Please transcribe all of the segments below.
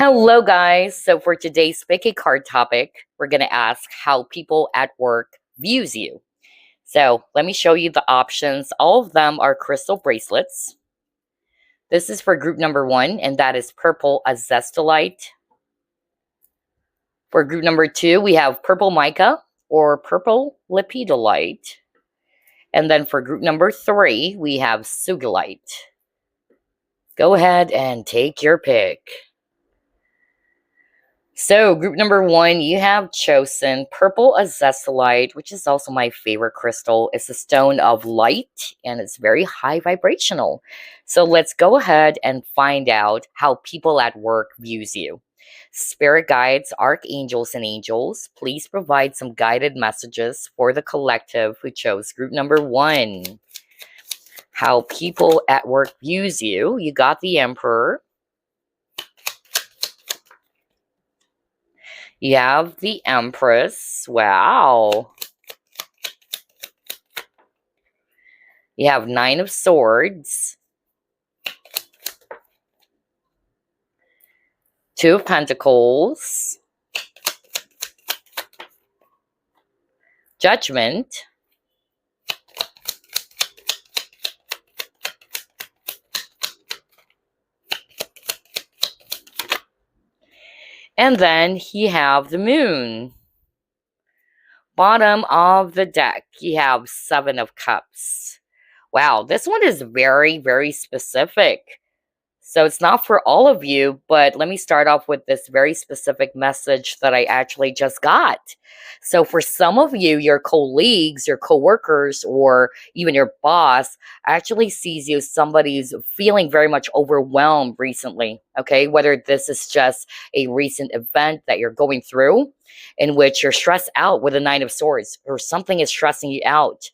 Hello, guys. So for today's pick a card topic, we're going to ask how people at work views you. So let me show you the options. All of them are crystal bracelets. This is for group number 1, and that is purple Azeztulite. For group number 2, we have purple Mica or purple Lepidolite. And then for group number 3, we have Sugilite. Go ahead and take your pick. So, group number 1, you have chosen purple Azeztulite, which is also my favorite crystal. It's a stone of light, and it's very high vibrational. So, let's go ahead and find out how people at work views you. Spirit guides, archangels, and angels, please provide some guided messages for the collective who chose group number 1. How people at work views you. You got the Emperor. You have the Empress. Wow. You have 9 of Swords. 2 of Pentacles. Judgment. And then you have the Moon. Bottom of the deck, you have 7 of Cups. Wow, this one is very, very specific. So it's not for all of you, but let me start off with this very specific message that I actually just got. So for some of you, your colleagues, your coworkers, or even your boss actually sees you as somebody who's feeling very much overwhelmed recently, okay? Whether this is just a recent event that you're going through in which you're stressed out with the 9 of Swords, or something is stressing you out.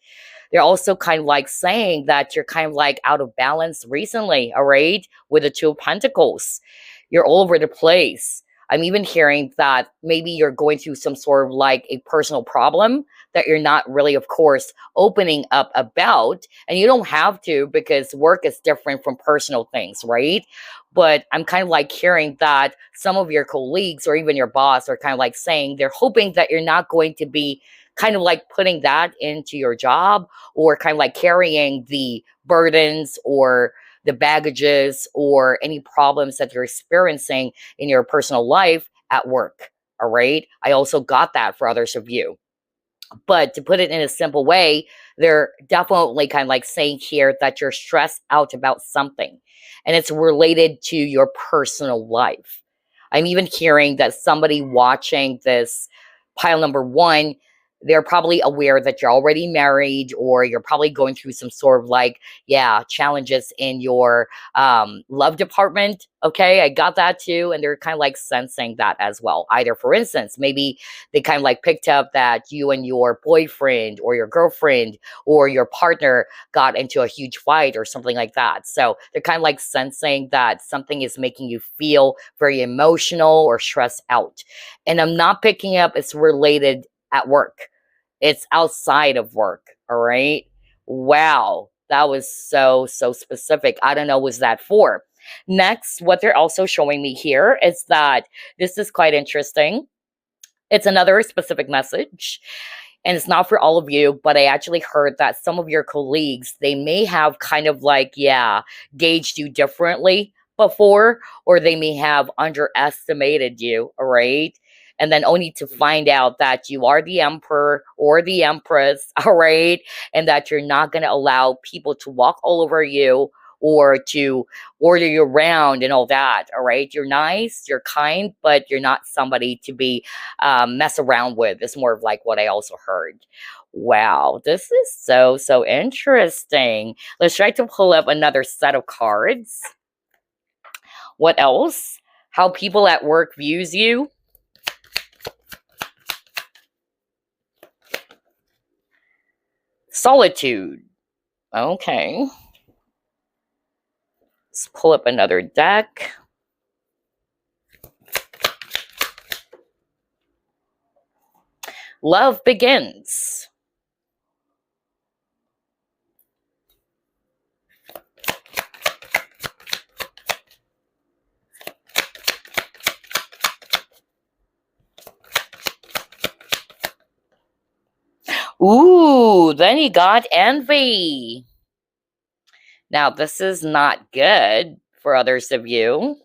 They're also kind of like saying that you're kind of like out of balance recently, all right? With the 2 of Pentacles. You're all over the place. I'm even hearing that maybe you're going through some sort of like a personal problem that you're not really, of course, opening up about. And you don't have to, because work is different from personal things, right? But I'm kind of like hearing that some of your colleagues or even your boss are kind of like saying they're hoping that you're not going to be kind of like putting that into your job, or kind of like carrying the burdens or the baggages or any problems that you're experiencing in your personal life at work. All right. I also got that for others of you. But to put it in a simple way, they're definitely kind of like saying here that you're stressed out about something, and it's related to your personal life. I'm even hearing that somebody watching this pile number 1, they're probably aware that you're already married, or you're probably going through some sort of like, challenges in your love department. Okay, I got that too. And they're kind of like sensing that as well. Either, for instance, maybe they kind of like picked up that you and your boyfriend or your girlfriend or your partner got into a huge fight or something like that. So they're kind of like sensing that something is making you feel very emotional or stressed out. And I'm not picking up it's related at work. It's outside of work. All right. Wow. That was so specific. I don't know what that for. Next, what they're also showing me here is that this is quite interesting. It's another specific message, and it's not for all of you, but I actually heard that some of your colleagues, they may have kind of like, gauged you differently before, or they may have underestimated you, all right? And then only to find out that you are the Emperor or the Empress, all right? And that you're not going to allow people to walk all over you or to order you around and all that, all right? You're nice, you're kind, but you're not somebody to be mess around with. It's more of like what I also heard. Wow, this is so interesting. Let's try to pull up another set of cards. What else? How people at work views you. Solitude. Okay. Let's pull up another deck. Love begins. Ooh, then you got envy. Now, this is not good for others of you.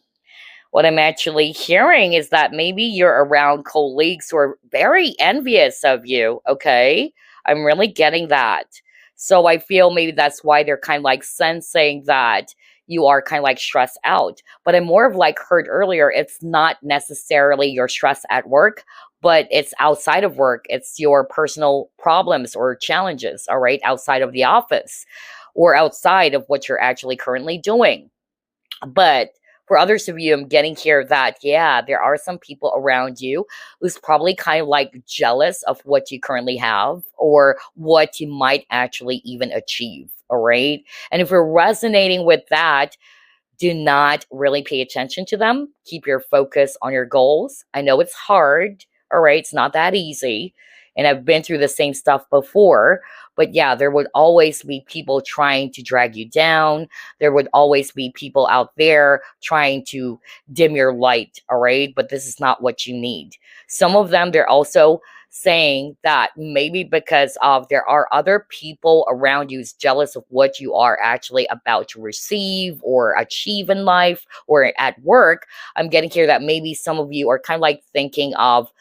What I'm actually hearing is that maybe you're around colleagues who are very envious of you, okay? I'm really getting that. So I feel maybe that's why they're kind of like sensing that you are kind of like stressed out. But I'm more of like heard earlier, it's not necessarily your stress at work, but it's outside of work. It's your personal problems or challenges, all right, outside of the office or outside of what you're actually currently doing. But for others of you, I'm getting here that, yeah, there are some people around you who's probably kind of like jealous of what you currently have or what you might actually even achieve. All right. And if you're resonating with that, do not really pay attention to them. Keep your focus on your goals. I know it's hard. All right. It's not that easy. And I've been through the same stuff before. But yeah, there would always be people trying to drag you down. There would always be people out there trying to dim your light. All right. But this is not what you need. Some of them, they're also saying that maybe because of there are other people around you who's jealous of what you are actually about to receive or achieve in life or at work. I'm getting here that maybe some of you are kind of like thinking of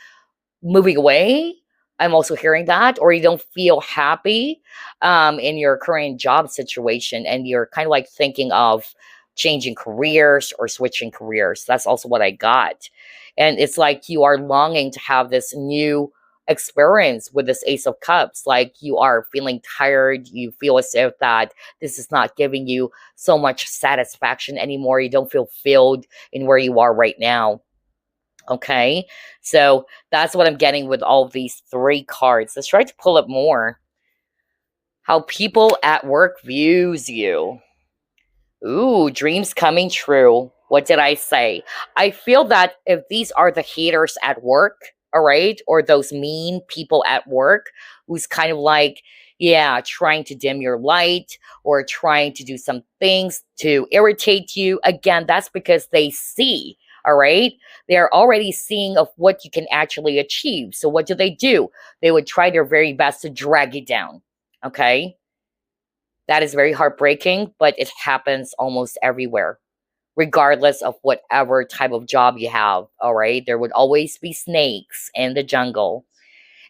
moving away. I'm also hearing that, or you don't feel happy in your current job situation, and you're kind of like thinking of changing careers or switching careers. That's also what I got. And it's like you are longing to have this new experience with this Ace of Cups. Like you are feeling tired. You feel as if that this is not giving you so much satisfaction anymore. You don't feel filled in where you are right now. Okay, so that's what I'm getting with all of these three cards. Let's try to pull up more. How people at work views you. Ooh, dreams coming true. What did I say? I feel that if these are the haters at work, all right, or those mean people at work who's kind of like, yeah, trying to dim your light or trying to do some things to irritate you, again, that's because they see, all right? They're already seeing of what you can actually achieve. So what do? They would try their very best to drag you down, okay? That is very heartbreaking, but it happens almost everywhere, regardless of whatever type of job you have. All right. There would always be snakes in the jungle.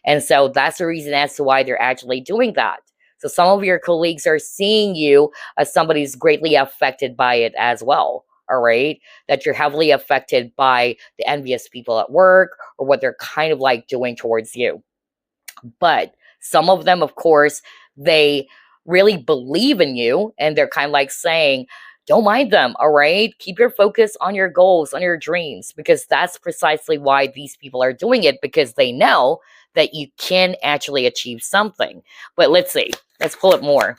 And so that's the reason as to why they're actually doing that. So some of your colleagues are seeing you as somebody who's greatly affected by it as well. All right. That you're heavily affected by the envious people at work or what they're kind of like doing towards you. But some of them, of course, they really believe in you and they're kind of like saying, don't mind them, all right? Keep your focus on your goals, on your dreams, because that's precisely why these people are doing it, because they know that you can actually achieve something. But let's see, let's pull it more.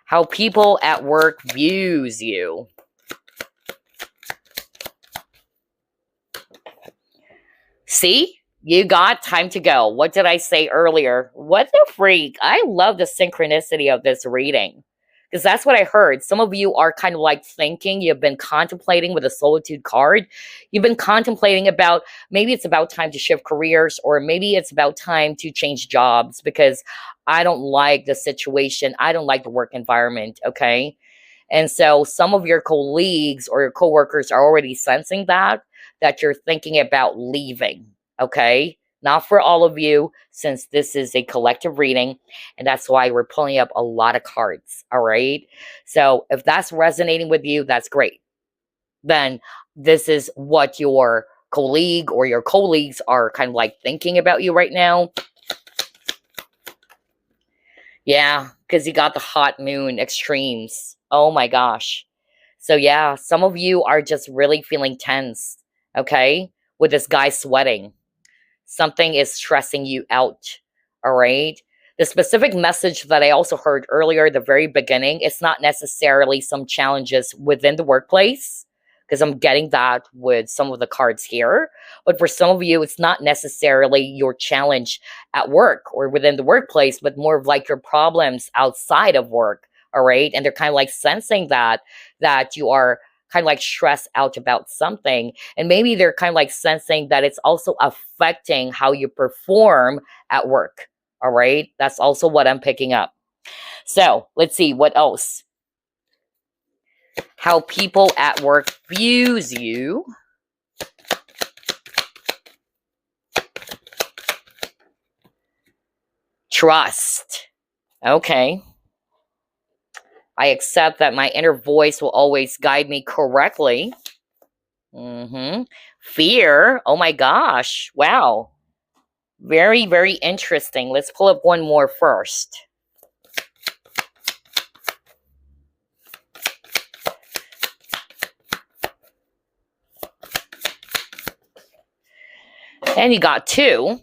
How people at work views you. See? You got time to go. What did I say earlier? What the freak? I love the synchronicity of this reading because that's what I heard. Some of you are kind of like thinking, you've been contemplating with the Solitude card. You've been contemplating about maybe it's about time to shift careers or maybe it's about time to change jobs because I don't like the situation. I don't like the work environment. Okay. And so some of your colleagues or your coworkers are already sensing that you're thinking about leaving. Okay. Not for all of you, since this is a collective reading. And that's why we're pulling up a lot of cards. All right. So if that's resonating with you, that's great. Then this is what your colleague or your colleagues are kind of like thinking about you right now. Yeah, because you got the hot moon extremes. Oh my gosh. So yeah, some of you are just really feeling tense, okay? With this guy sweating. Something is stressing you out, all right? The specific message that I also heard earlier at the very beginning, it's not necessarily some challenges within the workplace, because I'm getting that with some of the cards here. But for some of you, it's not necessarily your challenge at work or within the workplace, but more of like your problems outside of work, all right? And they're kind of like sensing that you are kind of like stressed out about something. And maybe they're kind of like sensing that it's also affecting how you perform at work. All right. That's also what I'm picking up. So let's see what else. How people at work views you. Trust. Okay. I accept that my inner voice will always guide me correctly. Fear. Oh my gosh. Wow. Very, very interesting. Let's pull up one more first. And you got two.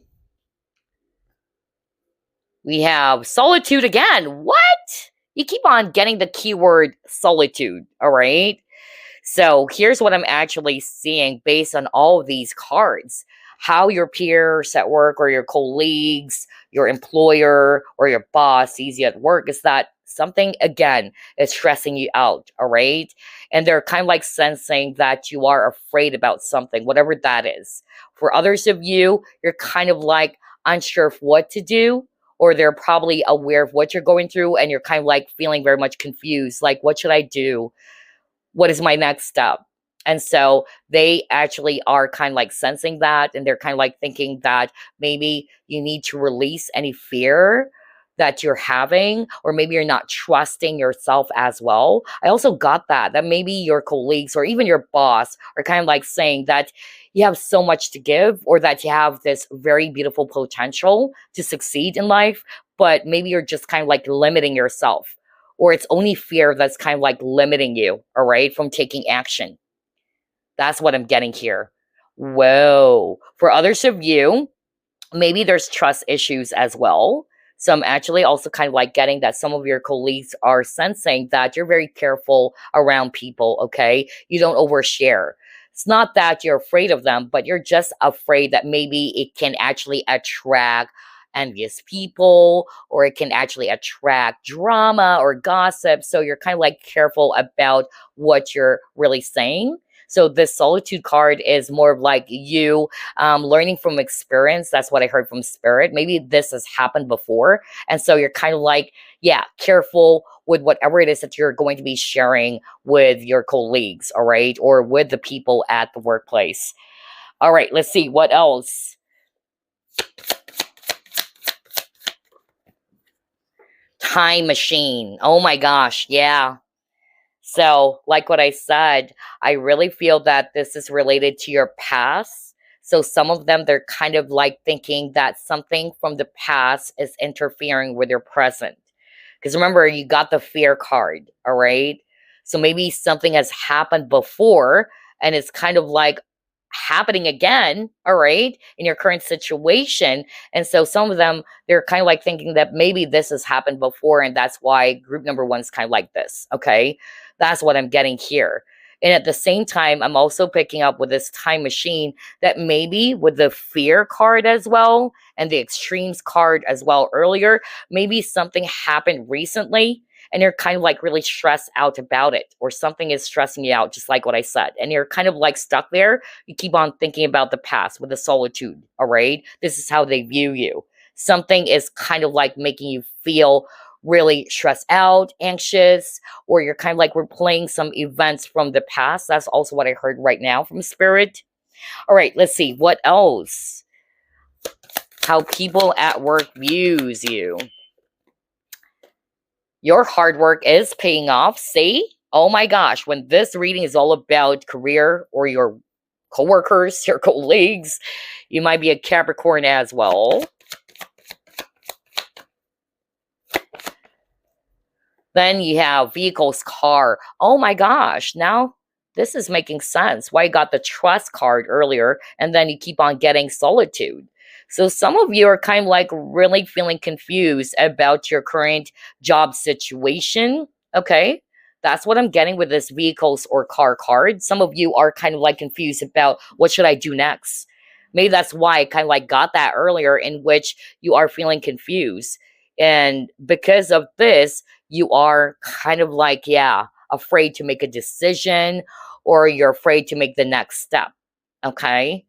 We have solitude again. What? You keep on getting the keyword solitude, all right? So here's what I'm actually seeing based on all of these cards. How your peers at work or your colleagues, your employer or your boss sees you at work is that something, again, is stressing you out, all right? And they're kind of like sensing that you are afraid about something, whatever that is. For others of you, you're kind of like unsure of what to do, or they're probably aware of what you're going through and you're kind of like feeling very much confused. Like, what should I do? What is my next step? And so they actually are kind of like sensing that, and they're kind of like thinking that maybe you need to release any fear that you're having, or maybe you're not trusting yourself as well. I also got that maybe your colleagues or even your boss are kind of like saying that you have so much to give, or that you have this very beautiful potential to succeed in life, but maybe you're just kind of like limiting yourself, or it's only fear that's kind of like limiting you, all right, from taking action. That's what I'm getting here. Whoa. For others of you, maybe there's trust issues as well. So I'm actually also kind of like getting that some of your colleagues are sensing that you're very careful around people, okay? You don't overshare. It's not that you're afraid of them, but you're just afraid that maybe it can actually attract envious people, or it can actually attract drama or gossip. So you're kind of like careful about what you're really saying. So this solitude card is more of like you learning from experience. That's what I heard from spirit. Maybe this has happened before. And so you're kind of like, yeah, careful with whatever it is that you're going to be sharing with your colleagues, all right, or with the people at the workplace. All right, let's see what else. Time machine. Oh my gosh, yeah. So, like what I said, I really feel that this is related to your past. So, some of them, they're kind of like thinking that something from the past is interfering with your present. Because remember, you got the fear card, all right? So, maybe something has happened before and it's kind of like happening again, all right, in your current situation. And so some of them, they're kind of like thinking that maybe this has happened before, and that's why group number one is kind of like this, okay? That's what I'm getting here. And at the same time, I'm also picking up with this time machine that maybe with the fear card as well and the extremes card as well earlier, maybe something happened recently and you're kind of like really stressed out about it, or something is stressing you out, just like what I said. And you're kind of like stuck there. You keep on thinking about the past with the solitude, all right? This is how they view you. Something is kind of like making you feel really stressed out, anxious, or you're kind of like replaying some events from the past. That's also what I heard right now from spirit. All right, let's see what else. How people at work views you. Your hard work is paying off. See? Oh my gosh, when this reading is all about career or your coworkers, your colleagues, you might be a Capricorn as well. Then you have vehicles, car. Oh my gosh, now this is making sense. Why you got the trust card earlier, and then you keep on getting solitude. So some of you are kind of like really feeling confused about your current job situation. Okay. That's what I'm getting with this vehicles or car card. Some of you are kind of like confused about what should I do next. Maybe that's why I kind of like got that earlier, in which you are feeling confused. And because of this, you are kind of like, yeah, afraid to make a decision, or you're afraid to make the next step. Okay.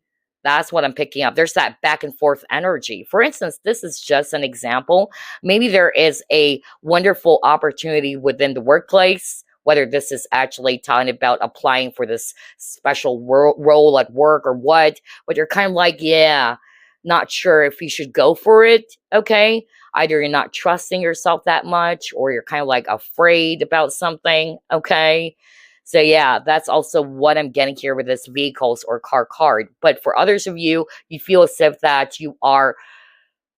That's what I'm picking up. There's that back and forth energy. For instance, this is just an example. Maybe there is a wonderful opportunity within the workplace, whether this is actually talking about applying for this special role at work or what, but you're kind of like, yeah, not sure if you should go for it. Okay. Either you're not trusting yourself that much or you're kind of like afraid about something. Okay. So yeah, that's also what I'm getting here with this vehicles or car card. But for others of you, you feel as if that you are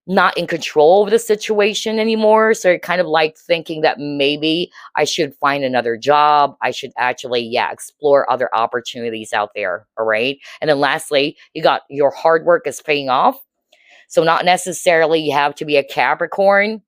not in control of the situation anymore. So you're kind of like thinking that maybe I should find another job. I should actually, yeah, explore other opportunities out there. All right. And then lastly, you got your hard work is paying off. So not necessarily you have to be a Capricorn,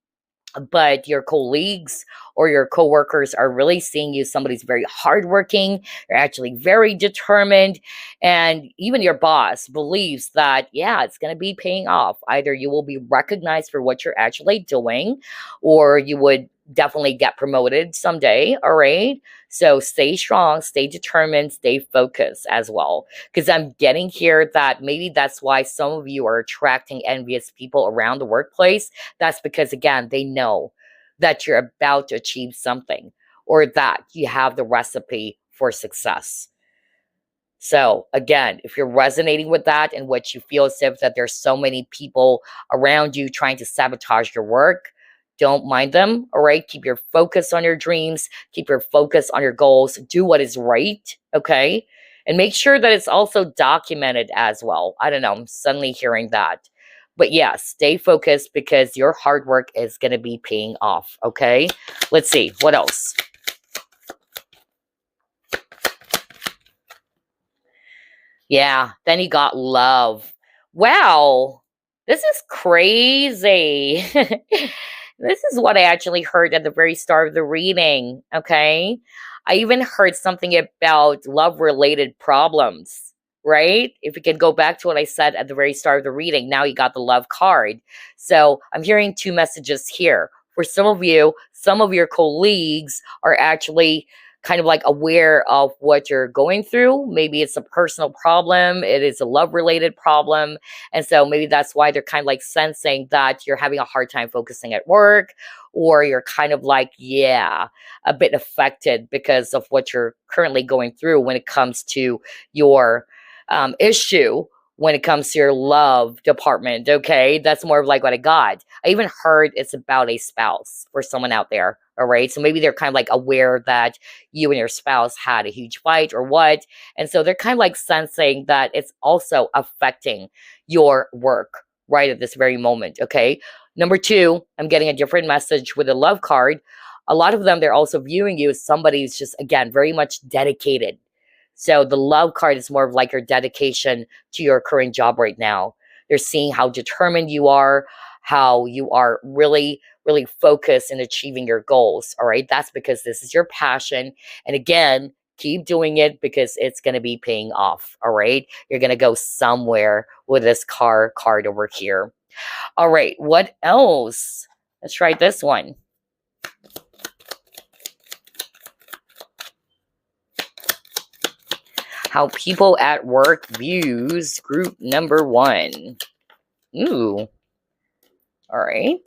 but your colleagues or your coworkers are really seeing you somebody's very hardworking, you're actually very determined, and even your boss believes that yeah, it's going to be paying off. Either you will be recognized for what you're actually doing, or you would definitely get promoted someday. All right, so stay strong, stay determined, stay focused as well, because I'm getting here that maybe that's why some of you are attracting envious people around the workplace. That's because, again, they know that you're about to achieve something or that you have the recipe for success. So, again, if you're resonating with that and what you feel as if that there's so many people around you trying to sabotage your work, don't mind them. All right. Keep your focus on your dreams, keep your focus on your goals, do what is right. Okay. And make sure that it's also documented as well. I don't know. I'm suddenly hearing that. But yeah, stay focused because your hard work is going to be paying off. Okay. Let's see. What else? Yeah. Then you got love. Wow. This is crazy. This is what I actually heard at the very start of the reading. Okay. I even heard something about love related problems, right? If you can go back to what I said at the very start of the reading, now you got the love card. So I'm hearing two messages here. For some of you, some of your colleagues are actually kind of like aware of what you're going through. Maybe it's a personal problem, it is a love related problem. And so maybe that's why they're kind of like sensing that you're having a hard time focusing at work, or you're kind of like, yeah, a bit affected because of what you're currently going through when it comes to your issue. When it comes to your love department, okay, that's more of like what I got. I even heard it's about a spouse for someone out there. All right. So maybe they're kind of like aware that you and your spouse had a huge fight or what. And so they're kind of like sensing that it's also affecting your work right at this very moment. Okay. Number two, I'm getting a different message with a love card. A lot of them, they're also viewing you as somebody who's just, again, very much dedicated. So the love card is more of like your dedication to your current job right now. They're seeing how determined you are, how you are really, really focused in achieving your goals. All right. That's because this is your passion. And again, keep doing it because it's going to be paying off. All right. You're going to go somewhere with this car card over here. All right. What else? Let's try this one. How people at work views group number one. Ooh. All right.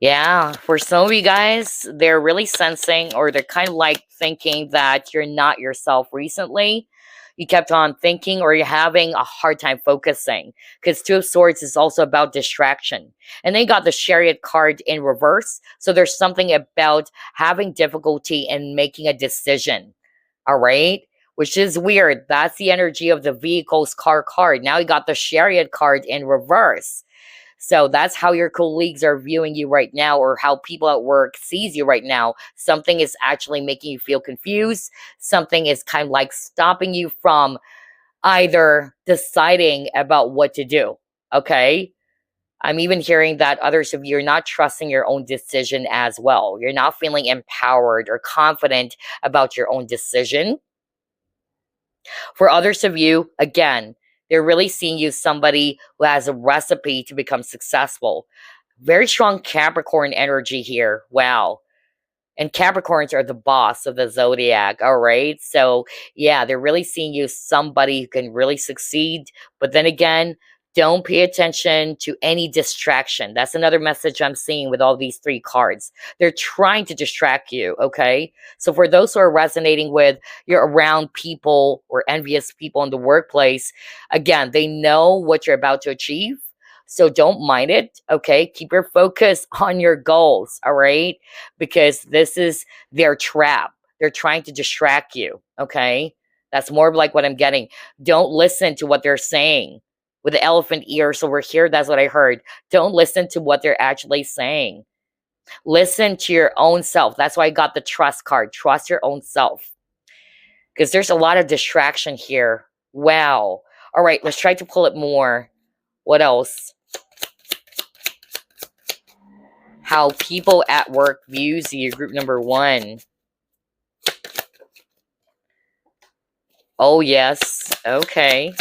Yeah, for some of you guys, they're really sensing or they're kind of like thinking that you're not yourself recently. You kept on thinking or you're having a hard time focusing because Two of Swords is also about distraction. And they got the Chariot card in reverse. So there's something about having difficulty in making a decision. All right. Which is weird. That's the energy of the vehicle's car card. Now you got the Chariot card in reverse. So that's how your colleagues are viewing you right now, or how people at work sees you right now. Something is actually making you feel confused. Something is kind of like stopping you from either deciding about what to do. Okay. I'm even hearing that others of you are not trusting your own decision as well. You're not feeling empowered or confident about your own decision. For others of you, again, they're really seeing you as somebody who has a recipe to become successful. Very strong Capricorn energy here. Wow. And Capricorns are the boss of the zodiac, all right? So, yeah, they're really seeing you as somebody who can really succeed. But then again, don't pay attention to any distraction. That's another message I'm seeing with all these three cards. They're trying to distract you, okay? So, for those who are resonating with you're around people or envious people in the workplace, again, they know what you're about to achieve. So don't mind it, okay? Keep your focus on your goals, all right? Because this is their trap. They're trying to distract you, okay? That's more of like what I'm getting. Don't listen to what they're saying with the elephant ears over here. That's what I heard. Don't listen to what they're actually saying. Listen to your own self. That's why I got the trust card. Trust your own self because there's a lot of distraction here. Wow. All right, let's try to pull it more. What else? How people at work views you, group number 1. Oh, yes. Okay.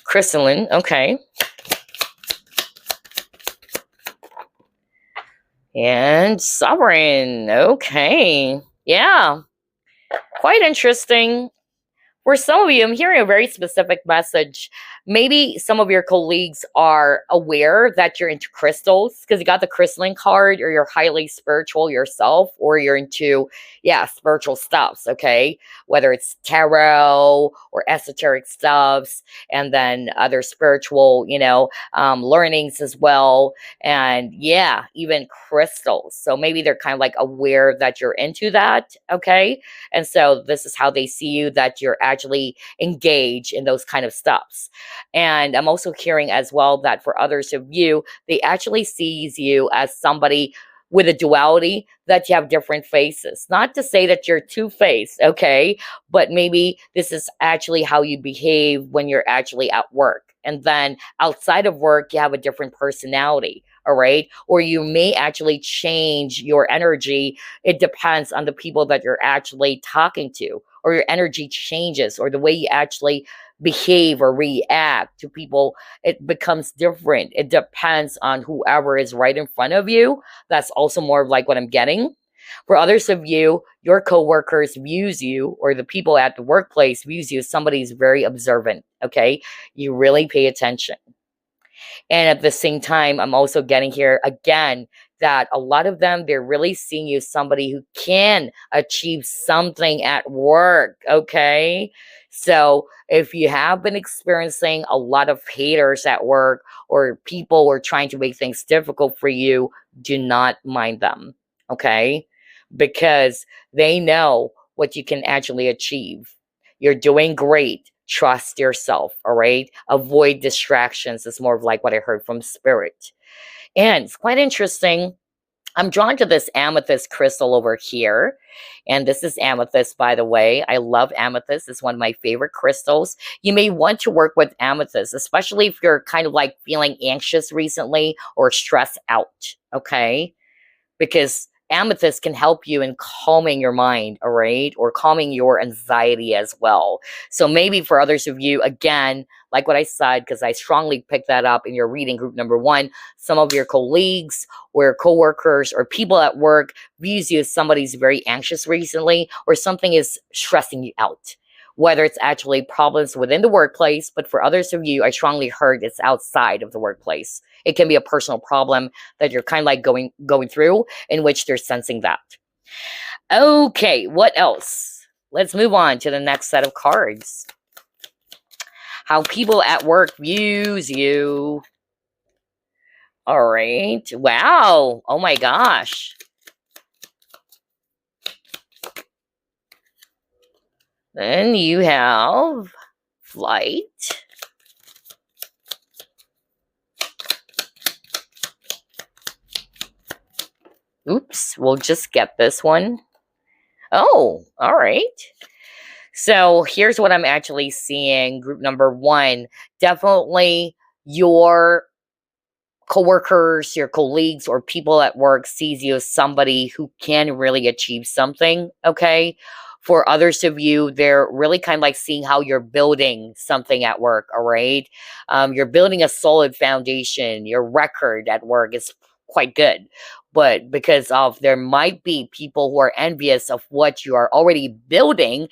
Crystalline. Okay. And Sovereign. Okay. Yeah. Quite interesting. For some of you, I'm hearing a very specific message. Maybe some of your colleagues are aware that you're into crystals because you got the crystalline card, or you're highly spiritual yourself, or you're into, yeah, spiritual stuffs, okay? Whether it's tarot or esoteric stuffs, and then other spiritual, learnings as well. And yeah, even crystals. So maybe they're kind of like aware that you're into that, okay? And so this is how they see you, that you're actually engaged in those kind of stuffs. And I'm also hearing as well that for others of you, they actually sees you as somebody with a duality, that you have different faces. Not to say that you're two-faced, okay? But maybe this is actually how you behave when you're actually at work. And then outside of work, you have a different personality, all right? Or you may actually change your energy. It depends on the people that you're actually talking to, or your energy changes, or the way you actually behave or react to people. It becomes different. It depends on whoever is right in front of you. That's also more of like what I'm getting. For others of you, your coworkers views you, or the people at the workplace views you as somebody who's very observant, okay? You really pay attention. And at the same time, I'm also getting here again that a lot of them, they're really seeing you as somebody who can achieve something at work, okay? So if you have been experiencing a lot of haters at work, or people are trying to make things difficult for you, do not mind them, okay? Because they know what you can actually achieve. You're doing great. Trust yourself, all right? Avoid distractions is more of like what I heard from spirit. And it's quite interesting. I'm drawn to this amethyst crystal over here. And this is amethyst, by the way. I love amethyst. It's one of my favorite crystals. You may want to work with amethyst, especially if you're kind of like feeling anxious recently or stressed out, okay? Because amethyst can help you in calming your mind, all right, or calming your anxiety as well. So maybe for others of you, again, like what I said, because I strongly picked that up in your reading, group number 1, some of your colleagues or coworkers or people at work views you as somebody who's very anxious recently, or something is stressing you out. Whether it's actually problems within the workplace, but for others of you, I strongly heard it's outside of the workplace. It can be a personal problem that you're kind of like going through, in which they're sensing that. Okay, what else? Let's move on to the next set of cards. How people at work views you. All right. Wow. Oh my gosh. Then you have flight. Oops, we'll just get this one. Oh, all right. So here's what I'm actually seeing. Group number 1, definitely your coworkers, your colleagues, or people at work sees you as somebody who can really achieve something, okay? For others of you, they're really kind of like seeing how you're building something at work, all right? You're building a solid foundation. Your record at work is quite good. But because of there might be people who are envious of what you are already building,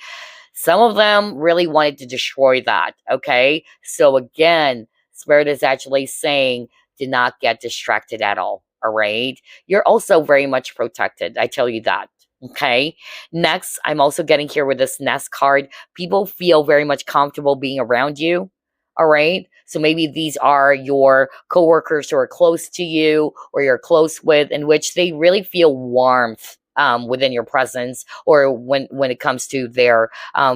some of them really wanted to destroy that, okay? So again, Spirit is actually saying, do not get distracted at all right? You're also very much protected, I tell you that, okay? Next, I'm also getting here with this Nest card. People feel very much comfortable being around you, all right? So maybe these are your coworkers who are close to you or you're close with, in which they really feel warmth within your presence, or when it comes to their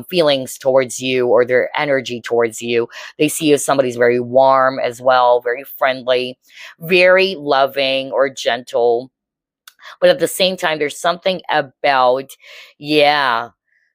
feelings towards you or their energy towards you. They see you as somebody who's very warm as well, very friendly, very loving or gentle. But at the same time, there's something about, yeah,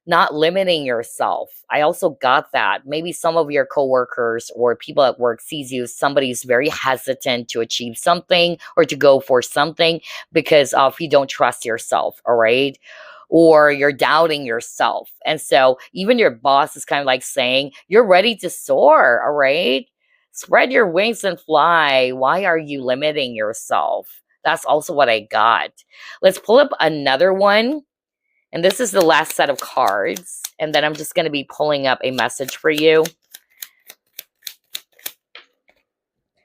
not limiting yourself. I also got that. Maybe some of your coworkers or people at work sees you as somebody who's very hesitant to achieve something or to go for something because of you don't trust yourself, all right? Or you're doubting yourself. And so even your boss is kind of like saying, you're ready to soar, all right? Spread your wings and fly. Why are you limiting yourself? That's also what I got. Let's pull up another one. And this is the last set of cards. And then I'm just going to be pulling up a message for you.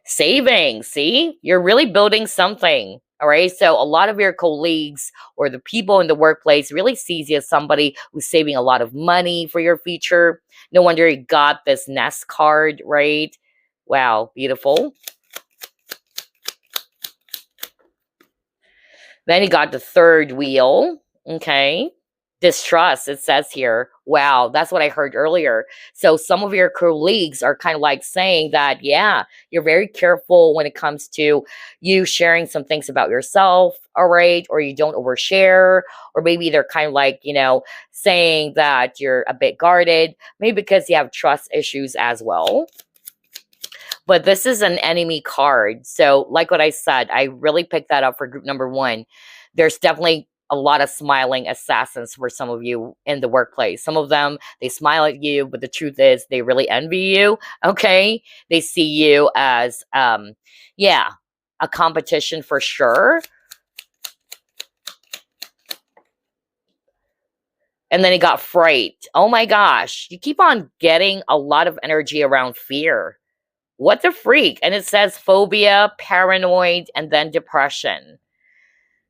Saving. See? You're really building something. All right. So a lot of your colleagues or the people in the workplace really sees you as somebody who's saving a lot of money for your future. No wonder you got this Nest card, right? Wow. Beautiful. Then you got the third wheel. Okay. Distrust, it says here. Wow, that's what I heard earlier. So some of your colleagues are kind of like saying that, yeah, you're very careful when it comes to you sharing some things about yourself, all right? Or you don't overshare, or maybe they're kind of like, saying that you're a bit guarded, maybe because you have trust issues as well. But this is an enemy card. So, like what I said, I really picked that up for group number one. There's definitely a lot of smiling assassins for some of you in the workplace. Some of them, they smile at you, but the truth is they really envy you. Okay. They see you as, yeah, a competition for sure. And then he got fright. Oh my gosh. You keep on getting a lot of energy around fear. What the freak? And it says phobia, paranoid, and then depression.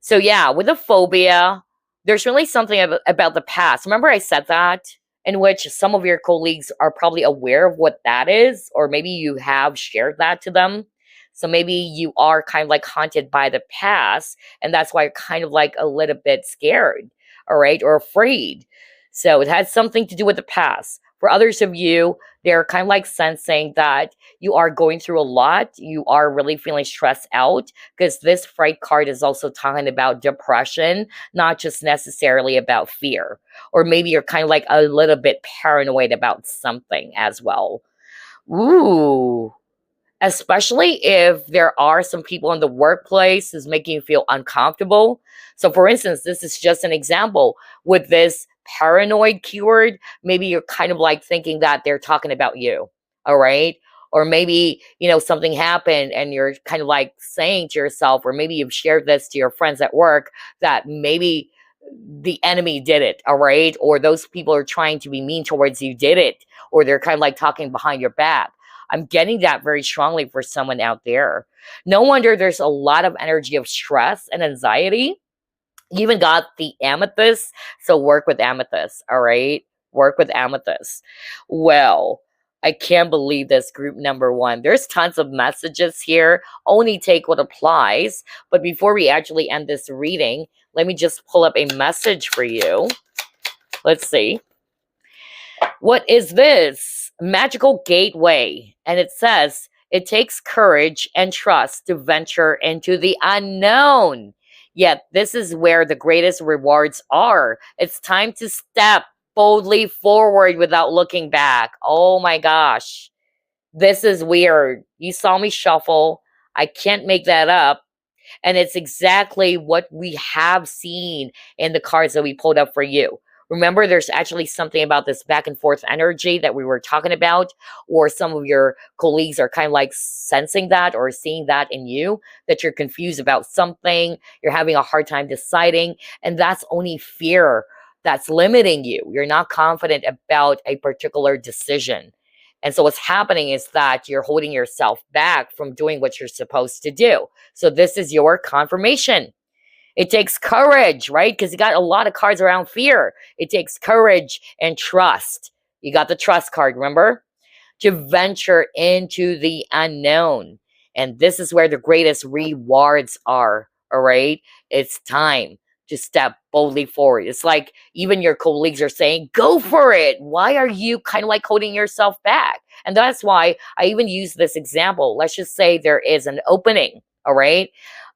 So yeah, with a phobia, there's really something about the past. Remember I said that? In which some of your colleagues are probably aware of what that is, or maybe you have shared that to them. So maybe you are kind of like haunted by the past, and that's why you're kind of like a little bit scared, all right, or afraid. So it has something to do with the past. For others of you, they're kind of like sensing that you are going through a lot. You are really feeling stressed out because this fright card is also talking about depression, not just necessarily about fear. Or maybe you're kind of like a little bit paranoid about something as well. Ooh. Especially if there are some people in the workplace who's making you feel uncomfortable. So for instance, this is just an example with this paranoid keyword. Maybe you're kind of like thinking that they're talking about you. All right. Or maybe, something happened and you're kind of like saying to yourself, or maybe you've shared this to your friends at work, that maybe the enemy did it. All right. Or those people are trying to be mean towards you did it. Or they're kind of like talking behind your back. I'm getting that very strongly for someone out there. No wonder there's a lot of energy of stress and anxiety. You even got the amethyst. So work with amethyst. All right. Work with amethyst. Well, I can't believe this group number one. There's tons of messages here. Only take what applies. But before we actually end this reading, let me just pull up a message for you. Let's see. What is this? Magical gateway. And it says, it takes courage and trust to venture into the unknown. Yet this is where the greatest rewards are. It's time to step boldly forward without looking back. Oh my gosh. This is weird. You saw me shuffle. I can't make that up. And it's exactly what we have seen in the cards that we pulled up for you. Remember, there's actually something about this back and forth energy that we were talking about, or some of your colleagues are kind of like sensing that or seeing that in you, that you're confused about something, you're having a hard time deciding, and that's only fear that's limiting you. You're not confident about a particular decision. And so what's happening is that you're holding yourself back from doing what you're supposed to do. So this is your confirmation. It takes courage, right? Because you got a lot of cards around fear. It takes courage and trust. You got the trust card, remember? To venture into the unknown. And this is where the greatest rewards are, all right? It's time to step boldly forward. It's like even your colleagues are saying, go for it. Why are you kind of like holding yourself back? And that's why I even use this example. Let's just say there is an opening, all right?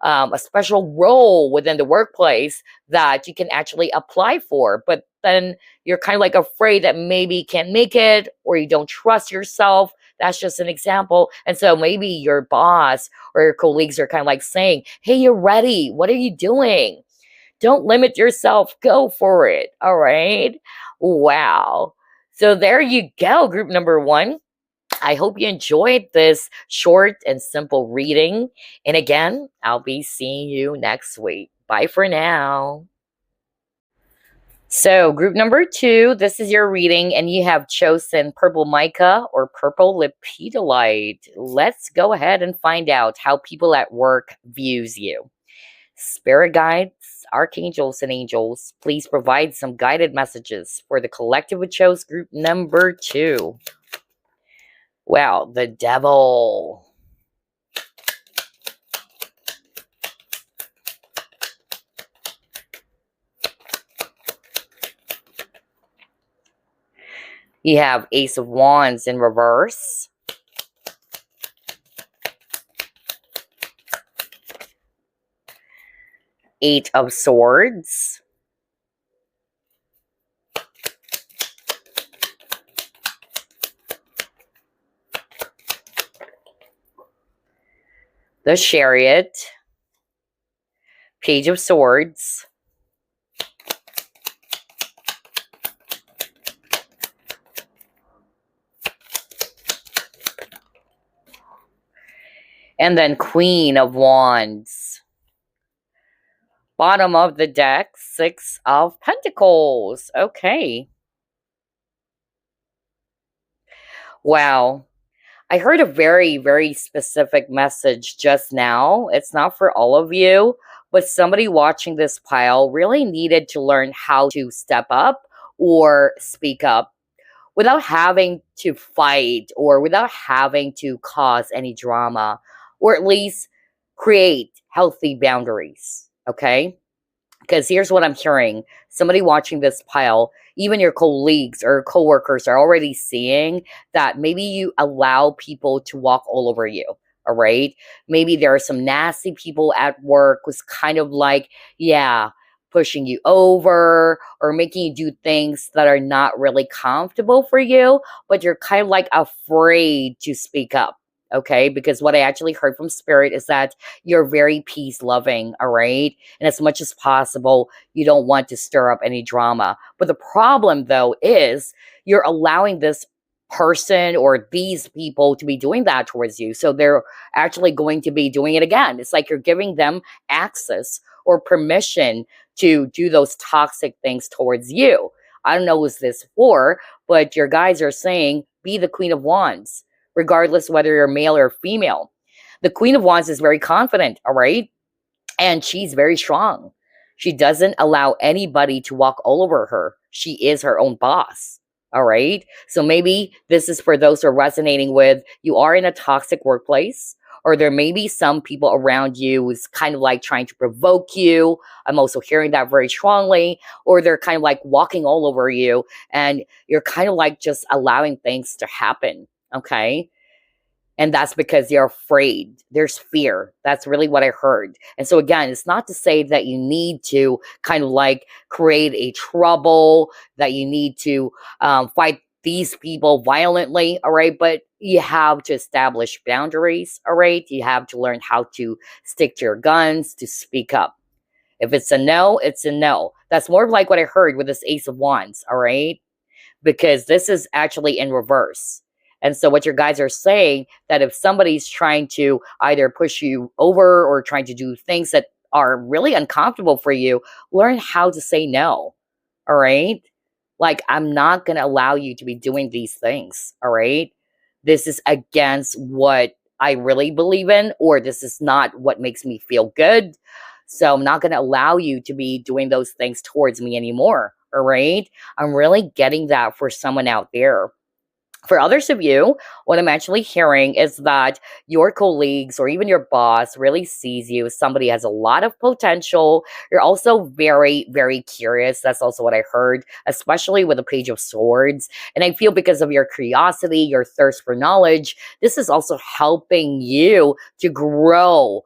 A special role within the workplace that you can actually apply for. But then you're kind of like afraid that maybe you can't make it or you don't trust yourself. That's just an example. And so maybe your boss or your colleagues are kind of like saying, hey, you're ready. What are you doing? Don't limit yourself. Go for it. All right. Wow. So there you go, group number one. I hope you enjoyed this short and simple reading. And again, I'll be seeing you next week. Bye for now. So, group number two, this is your reading, and you have chosen purple mica or purple lepidolite. Let's go ahead and find out how people at work views you. Spirit guides, archangels, and angels, please provide some guided messages for the collective who chose group number two. Wow, the devil. You have Ace of Wands in reverse. Eight of Swords. The Chariot. Page of Swords. And then Queen of Wands. Bottom of the deck, Six of Pentacles. Okay. Wow. I heard a very, very specific message just now. It's not for all of you, but somebody watching this pile really needed to learn how to step up or speak up without having to fight or without having to cause any drama, or at least create healthy boundaries, okay? Because here's what I'm hearing. Somebody watching this pile, even your colleagues or coworkers are already seeing that maybe you allow people to walk all over you. All right. Maybe there are some nasty people at work who's kind of like, yeah, pushing you over or making you do things that are not really comfortable for you, but you're kind of like afraid to speak up. Okay, because what I actually heard from Spirit is that you're very peace loving, all right? And as much as possible, you don't want to stir up any drama. But the problem, though, is you're allowing this person or these people to be doing that towards you. So they're actually going to be doing it again. It's like you're giving them access or permission to do those toxic things towards you. I don't know who's this for, but your guys are saying, be the Queen of Wands, regardless whether you're male or female. The Queen of Wands is very confident, all right? And she's very strong. She doesn't allow anybody to walk all over her. She is her own boss, all right? So maybe this is for those who are resonating with, you are in a toxic workplace, or there may be some people around you who's kind of like trying to provoke you. I'm also hearing that very strongly. Or they're kind of like walking all over you, and you're kind of like just allowing things to happen. Okay. And that's because you're afraid. There's fear. That's really what I heard. And so again, it's not to say that you need to kind of like create a trouble, that you need to fight these people violently. All right. But you have to establish boundaries. All right. You have to learn how to stick to your guns, to speak up. If it's a no, it's a no. That's more like what I heard with this Ace of Wands, all right? Because this is actually in reverse. And so what your guys are saying, that if somebody's trying to either push you over or trying to do things that are really uncomfortable for you, learn how to say no. All right? Like, I'm not going to allow you to be doing these things. All right? This is against what I really believe in, or this is not what makes me feel good. So I'm not going to allow you to be doing those things towards me anymore. All right? I'm really getting that for someone out there. For others of you, what I'm actually hearing is that your colleagues or even your boss really sees you as somebody has a lot of potential. You're also very, very curious. That's also what I heard, especially with the Page of Swords. And I feel because of your curiosity, your thirst for knowledge, this is also helping you to grow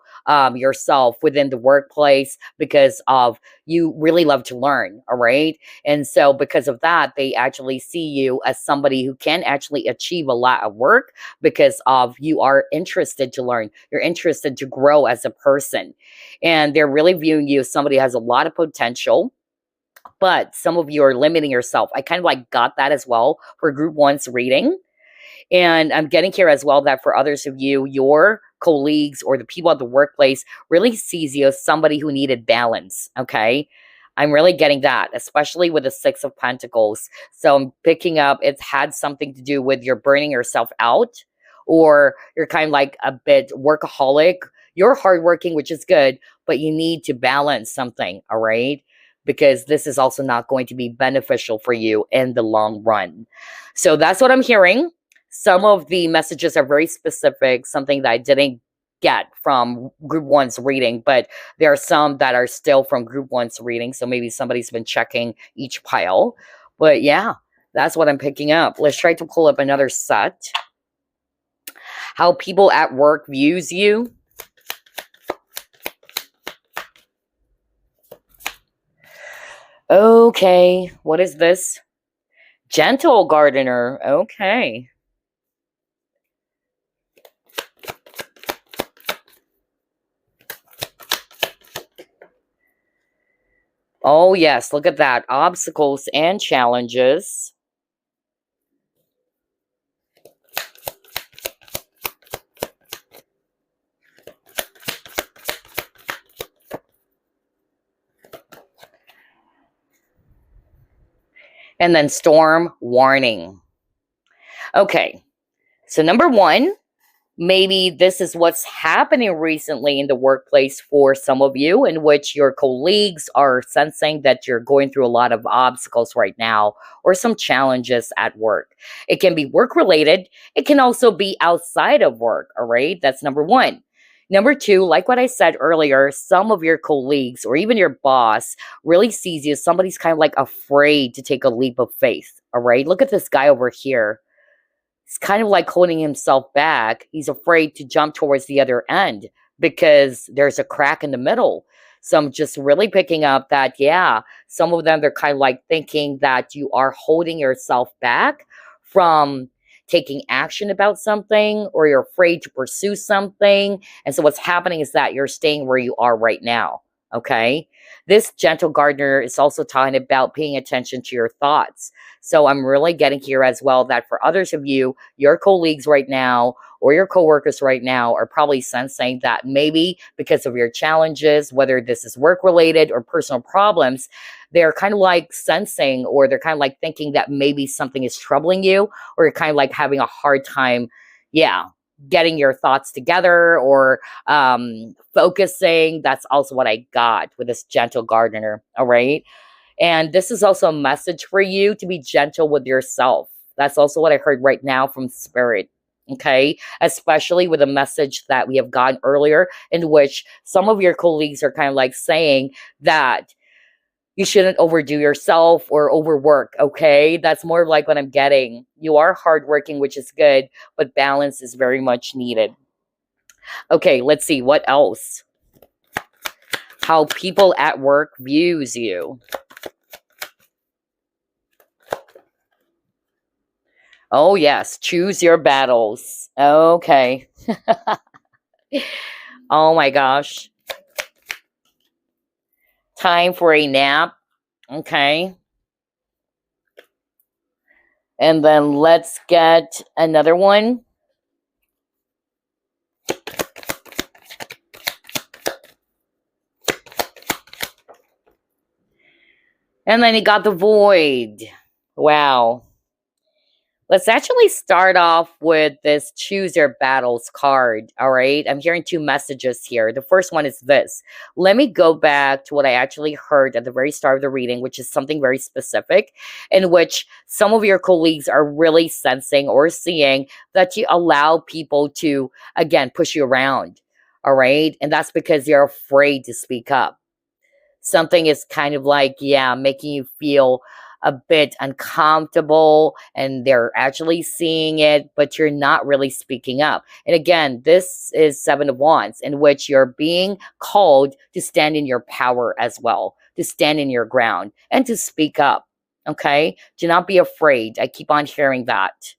yourself within the workplace because of you really love to learn. All right. And so because of that, they actually see you as somebody who can actually achieve a lot of work because of you are interested to learn. You're interested to grow as a person. And they're really viewing you as somebody who has a lot of potential. But some of you are limiting yourself. I kind of like got that as well for group one's reading. And I'm getting here as well that for others of you, your colleagues or the people at the workplace really sees you as somebody who needed balance. Okay. I'm really getting that, especially with the Six of Pentacles. So I'm picking up, it's had something to do with you're burning yourself out, or you're kind of like a bit workaholic. You're hardworking, which is good, but you need to balance something. All right. Because this is also not going to be beneficial for you in the long run. So that's what I'm hearing. Some of the messages are very specific, something that I didn't get from group one's reading, but there are some that are still from group one's reading. So maybe somebody's been checking each pile. But yeah, that's what I'm picking up. Let's try to pull up another set. How people at work views you. Okay, what is this? Gentle gardener. Okay. Oh, yes. Look at that. Obstacles and challenges. And then storm warning. Okay. So number one, maybe this is what's happening recently in the workplace for some of you, in which your colleagues are sensing that you're going through a lot of obstacles right now or some challenges at work. It can be work related. It can also be outside of work. All right. That's number one. Number two, like what I said earlier, some of your colleagues or even your boss really sees you as somebody's kind of like afraid to take a leap of faith. All right. Look at this guy over here. He's kind of like holding himself back. He's afraid to jump towards the other end because there's a crack in the middle. So I'm just really picking up that, yeah, some of them, they're kind of like thinking that you are holding yourself back from taking action about something, or you're afraid to pursue something. And so what's happening is that you're staying where you are right now. Okay. This gentle gardener is also talking about paying attention to your thoughts. So I'm really getting here as well that for others of you, your colleagues right now or your coworkers right now are probably sensing that maybe because of your challenges, whether this is work related or personal problems, they're kind of like sensing, or they're kind of like thinking that maybe something is troubling you, or you're kind of like having a hard time, yeah, getting your thoughts together or focusing. That's also what I got with this gentle gardener. All right. And this is also a message for you to be gentle with yourself. That's also what I heard right now from Spirit. Okay. Especially with a message that we have gotten earlier, in which some of your colleagues are kind of like saying that you shouldn't overdo yourself or overwork. Okay. That's more like what I'm getting. You are hardworking, which is good, but balance is very much needed. Okay. Let's see what else. How people at work views you. Oh, yes. Choose your battles. Okay. Oh, my gosh. Time for a nap. Okay. And then let's get another one. And then you got the void. Wow. Let's actually start off with this choose your battles card. All right. I'm hearing two messages here. The first one is this. Let me go back to what I actually heard at the very start of the reading, which is something very specific, in which some of your colleagues are really sensing or seeing that you allow people to, again, push you around. All right. And that's because you're afraid to speak up. Something is kind of like, yeah, making you feel a bit uncomfortable, and they're actually seeing it, but you're not really speaking up. And again, this is Seven of Wands, in which you're being called to stand in your power as well, to stand in your ground and to speak up. Okay? Do not be afraid. I keep on hearing that.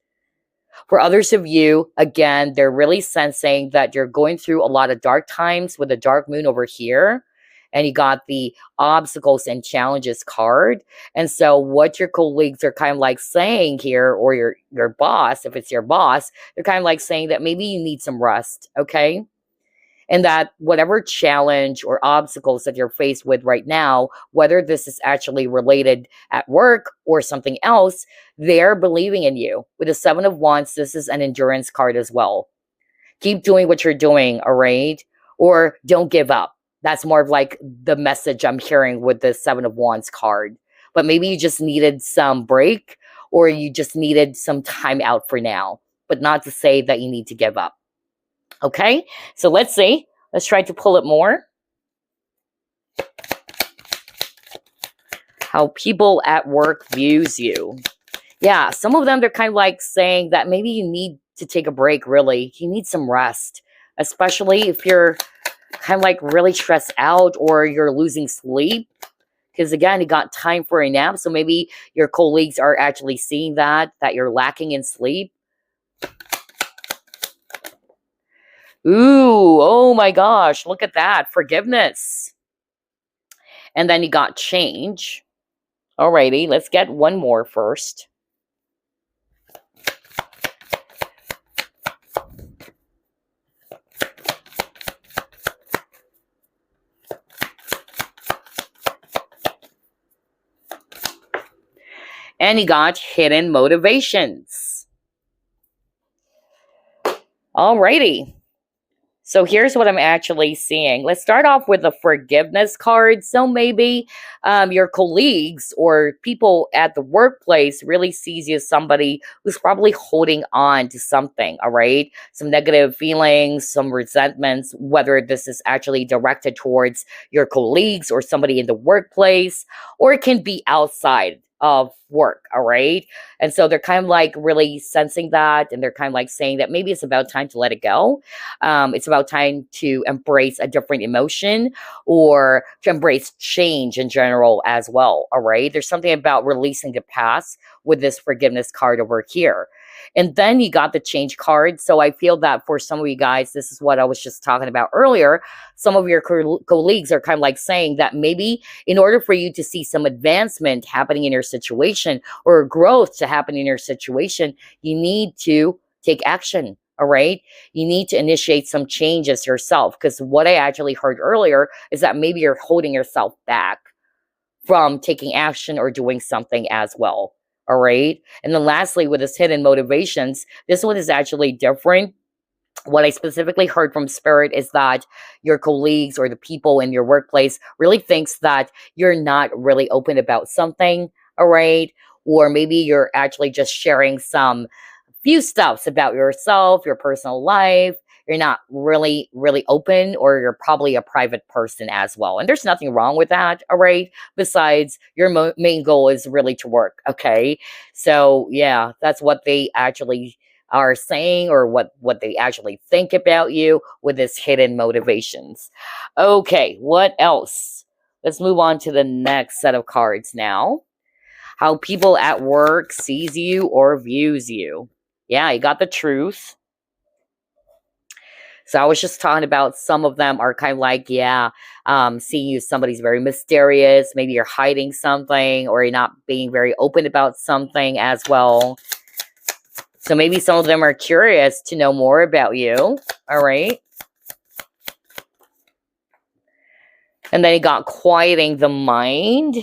For others of you, again, they're really sensing that you're going through a lot of dark times with the dark moon over here. And you got the obstacles and challenges card. And so what your colleagues are kind of like saying here, or your boss, if it's your boss, they're kind of like saying that maybe you need some rest, okay? And that whatever challenge or obstacles that you're faced with right now, whether this is actually related at work or something else, they're believing in you. With the Seven of Wands, this is an endurance card as well. Keep doing what you're doing, all right? Or don't give up. That's more of like the message I'm hearing with the Seven of Wands card. But maybe you just needed some break, or you just needed some time out for now, but not to say that you need to give up. Okay, so let's see. Let's try to pull it more. How people at work views you. Yeah, some of them, they're kind of like saying that maybe you need to take a break, really. You need some rest, especially if you're kind of like really stressed out or you're losing sleep. Because again, you got time for a nap. So maybe your colleagues are actually seeing that you're lacking in sleep. Ooh, oh my gosh, look at that. Forgiveness. And then you got change. Alrighty, let's get one more first. And you got hidden motivations. Alrighty. So here's what I'm actually seeing. Let's start off with the forgiveness card. So maybe your colleagues or people at the workplace really sees you as somebody who's probably holding on to something, all right? Some negative feelings, some resentments, whether this is actually directed towards your colleagues or somebody in the workplace, or it can be outside of work, all right? And so they're kind of like really sensing that, and they're kind of like saying that maybe it's about time to let it go. It's about time to embrace a different emotion, or to embrace change in general as well, all right? There's something about releasing the past with this forgiveness card over here. And then you got the change card. So I feel that for some of you guys, this is what I was just talking about earlier. Some of your colleagues are kind of like saying that maybe in order for you to see some advancement happening in your situation, or growth to happen in your situation, you need to take action. All right. You need to initiate some changes yourself. Because what I actually heard earlier is that maybe you're holding yourself back from taking action or doing something as well. All right. And then lastly, with this hidden motivations, this one is actually different. What I specifically heard from Spirit is that your colleagues or the people in your workplace really thinks that you're not really open about something. All right. Or maybe you're actually just sharing some few stuffs about yourself, your personal life. You're not really, really open, or you're probably a private person as well. And there's nothing wrong with that, all right? Besides, your main goal is really to work, okay? So, yeah, that's what they actually are saying, or what they actually think about you with this hidden motivations. Okay, what else? Let's move on to the next set of cards now. How people at work sees you or views you. Yeah, you got the truth. So I was just talking about some of them are kind of like, yeah, seeing you somebody's very mysterious. Maybe you're hiding something or you're not being very open about something as well. So maybe some of them are curious to know more about you. All right. And then you got quieting the mind.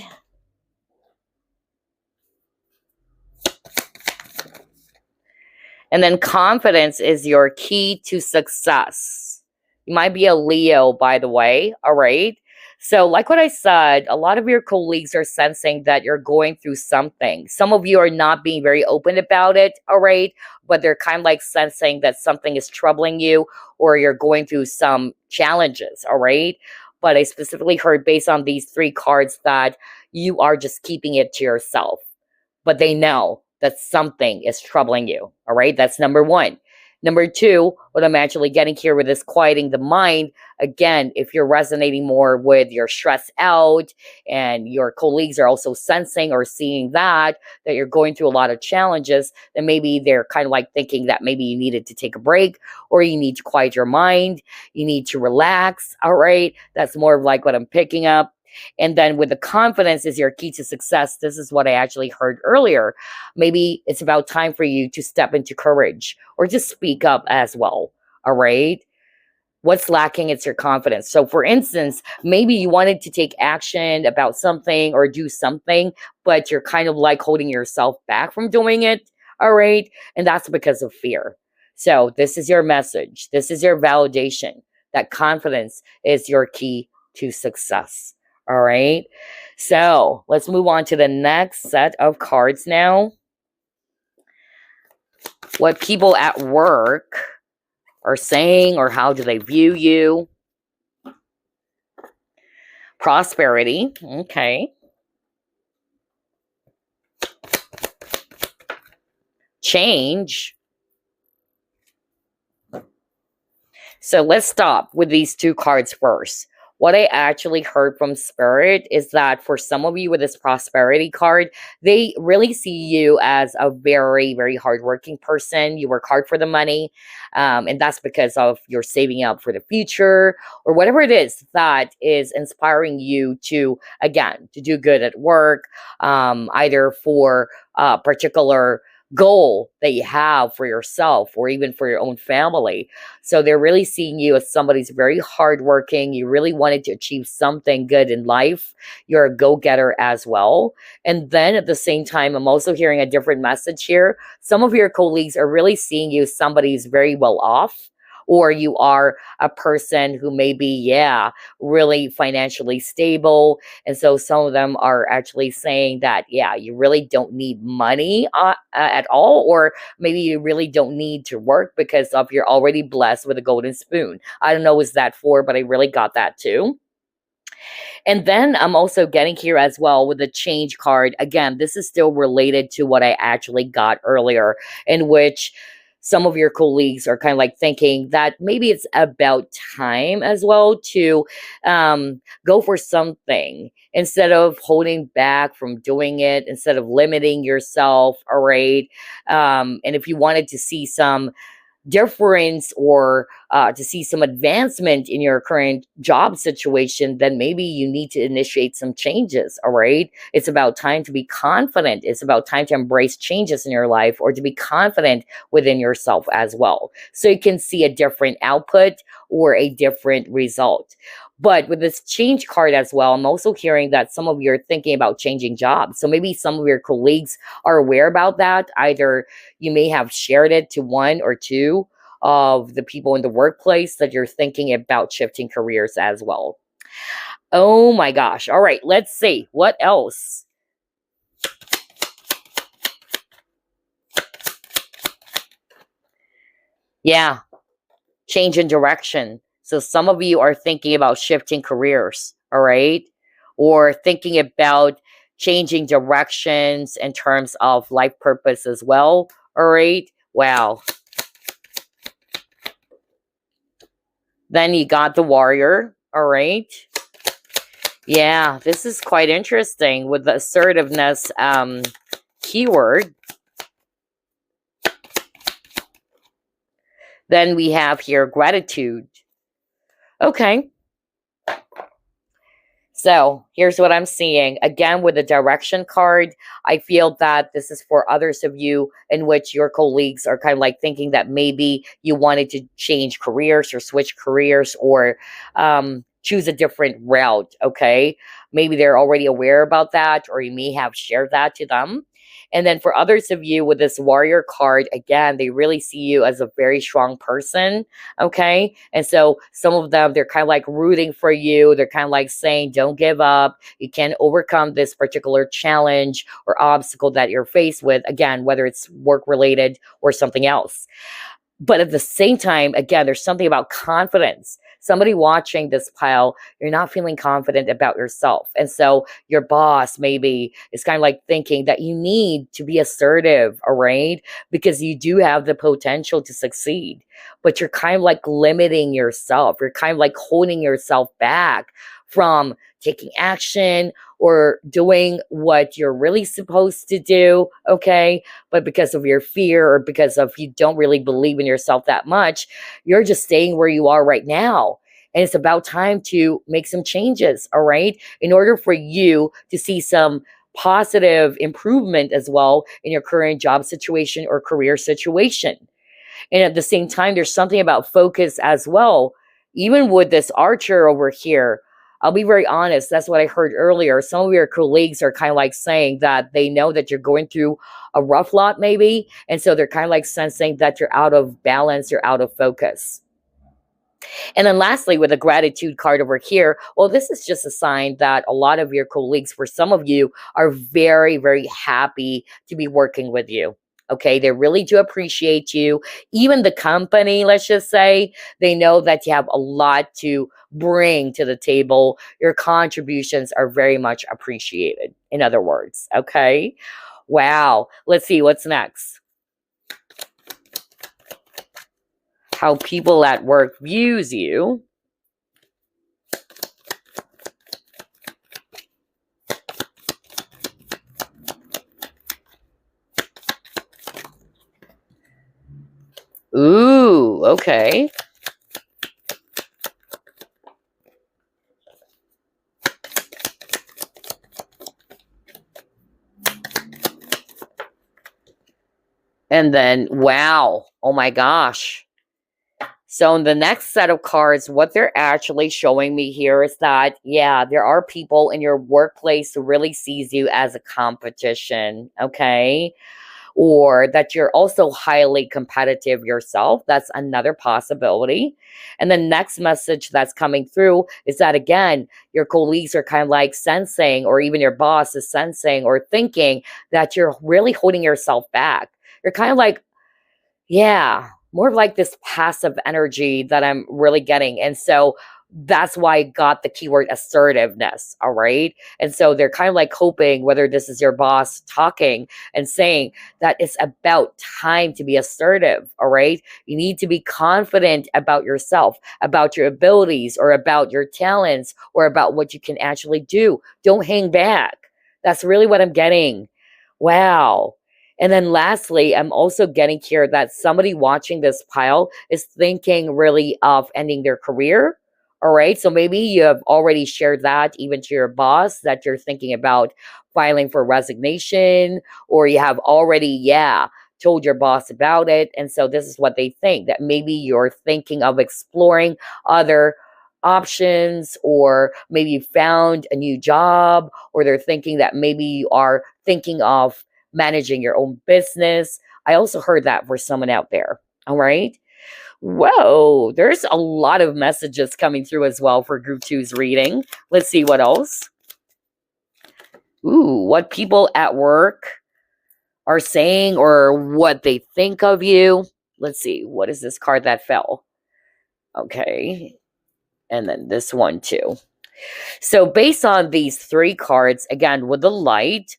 And then confidence is your key to success. You might be a Leo, by the way. All right. So, like what I said, a lot of your colleagues are sensing that you're going through something. Some of you are not being very open about it. All right. But they're kind of like sensing that something is troubling you or you're going through some challenges. All right. But I specifically heard based on these three cards that you are just keeping it to yourself, but they know that something is troubling you. All right. That's number one. Number two, what I'm actually getting here with this quieting the mind, again, if you're resonating more with your stress out and your colleagues are also sensing or seeing that you're going through a lot of challenges, then maybe they're kind of like thinking that maybe you needed to take a break or you need to quiet your mind. You need to relax. All right. That's more of like what I'm picking up. And then with the confidence is your key to success. This is what I actually heard earlier. Maybe it's about time for you to step into courage or just speak up as well. All right. What's lacking? It's your confidence. So for instance, maybe you wanted to take action about something or do something, but you're kind of like holding yourself back from doing it. All right. And that's because of fear. So this is your message. This is your validation that confidence is your key to success. All right. So let's move on to the next set of cards now. What people at work are saying or how do they view you? Prosperity. Okay. Change. So let's stop with these two cards first. What I actually heard from Spirit is that for some of you with this prosperity card, they really see you as a very, very hardworking person. You work hard for the money, and that's because of your saving up for the future or whatever it is that is inspiring you to, again, to do good at work, either for a particular goal that you have for yourself or even for your own family. So they're really seeing you as somebody who's very hardworking. You really wanted to achieve something good in life. You're a go-getter as well. And then at the same time, I'm also hearing a different message here. Some of your colleagues are really seeing you as somebody who's very well off, or you are a person who may be, yeah, really financially stable. And so some of them are actually saying that, yeah, you really don't need money at all, or maybe you really don't need to work because of you're already blessed with a golden spoon. I don't know what that for, but I really got that too. And then I'm also getting here as well with the change card. Again, this is still related to what I actually got earlier, in which some of your colleagues are kind of like thinking that maybe it's about time as well to go for something instead of holding back from doing it, instead of limiting yourself. All right. And if you wanted to see some difference or to see some advancement in your current job situation, then maybe you need to initiate some changes. All right. It's about time to be confident. It's about time to embrace changes in your life or to be confident within yourself as well. So you can see a different output or a different result. But with this change card as well, I'm also hearing that some of you are thinking about changing jobs. So maybe some of your colleagues are aware about that. Either you may have shared it to one or two of the people in the workplace that you're thinking about shifting careers as well. Oh my gosh. All right, let's see. What else? Yeah, change in direction. So some of you are thinking about shifting careers, all right? Or thinking about changing directions in terms of life purpose as well, all right? Wow. Then you got the warrior, all right? Yeah, this is quite interesting with the assertiveness keyword. Then we have here gratitude. Okay. So here's what I'm seeing. Again, with the direction card, I feel that this is for others of you in which your colleagues are kind of like thinking that maybe you wanted to change careers or switch careers or choose a different route. Okay. Maybe they're already aware about that, or you may have shared that to them. And then for others of you with this warrior card, again, they really see you as a very strong person. Okay. And so some of them, they're kind of like rooting for you. They're kind of like saying, don't give up. You can overcome this particular challenge or obstacle that you're faced with. Again, whether it's work related or something else. But at the same time, again, there's something about confidence. Somebody watching this pile, you're not feeling confident about yourself. And so your boss maybe is kind of like thinking that you need to be assertive, all right? Because you do have the potential to succeed, but you're kind of like limiting yourself. You're kind of like holding yourself back from taking action or doing what you're really supposed to do, okay? But because of your fear or because of you don't really believe in yourself that much, you're just staying where you are right now. And it's about time to make some changes, all right? In order for you to see some positive improvement as well in your current job situation or career situation. And at the same time, there's something about focus as well. Even with this archer over here, I'll be very honest. That's what I heard earlier. Some of your colleagues are kind of like saying that they know that you're going through a rough lot, maybe. And so they're kind of like sensing that you're out of balance, you're out of focus. And then lastly, with the gratitude card over here, well, this is just a sign that a lot of your colleagues, for some of you, are very, very happy to be working with you. Okay, they really do appreciate you. Even the company, let's just say, they know that you have a lot to bring to the table. Your contributions are very much appreciated, in other words. Okay, wow. Let's see what's next. How people at work views you. Ooh, okay. And then, wow, oh my gosh. So in the next set of cards, what they're actually showing me here is that, yeah, there are people in your workplace who really sees you as a competition, okay? Or that you're also highly competitive yourself. That's another possibility. And the next message that's coming through is that, again, your colleagues are kind of like sensing, or even your boss is sensing or thinking that you're really holding yourself back. You're kind of like, yeah, more of like this passive energy that I'm really getting. And so that's why I got the keyword assertiveness. All right. And so they're kind of like hoping, whether this is your boss talking and saying that it's about time to be assertive. All right. You need to be confident about yourself, about your abilities, or about your talents, or about what you can actually do. Don't hang back. That's really what I'm getting. Wow. And then lastly, I'm also getting here that somebody watching this pile is thinking really of ending their career. All right. So maybe you have already shared that even to your boss that you're thinking about filing for resignation, or you have already, yeah, told your boss about it. And so this is what they think, that maybe you're thinking of exploring other options, or maybe you found a new job, or they're thinking that maybe you are thinking of managing your own business. I also heard that for someone out there. All right. Whoa, there's a lot of messages coming through as well for group two's reading. Let's see what else. Ooh, what people at work are saying or what they think of you. Let's see. What is this card that fell? Okay. And then this one too. So based on these three cards, again, with the light,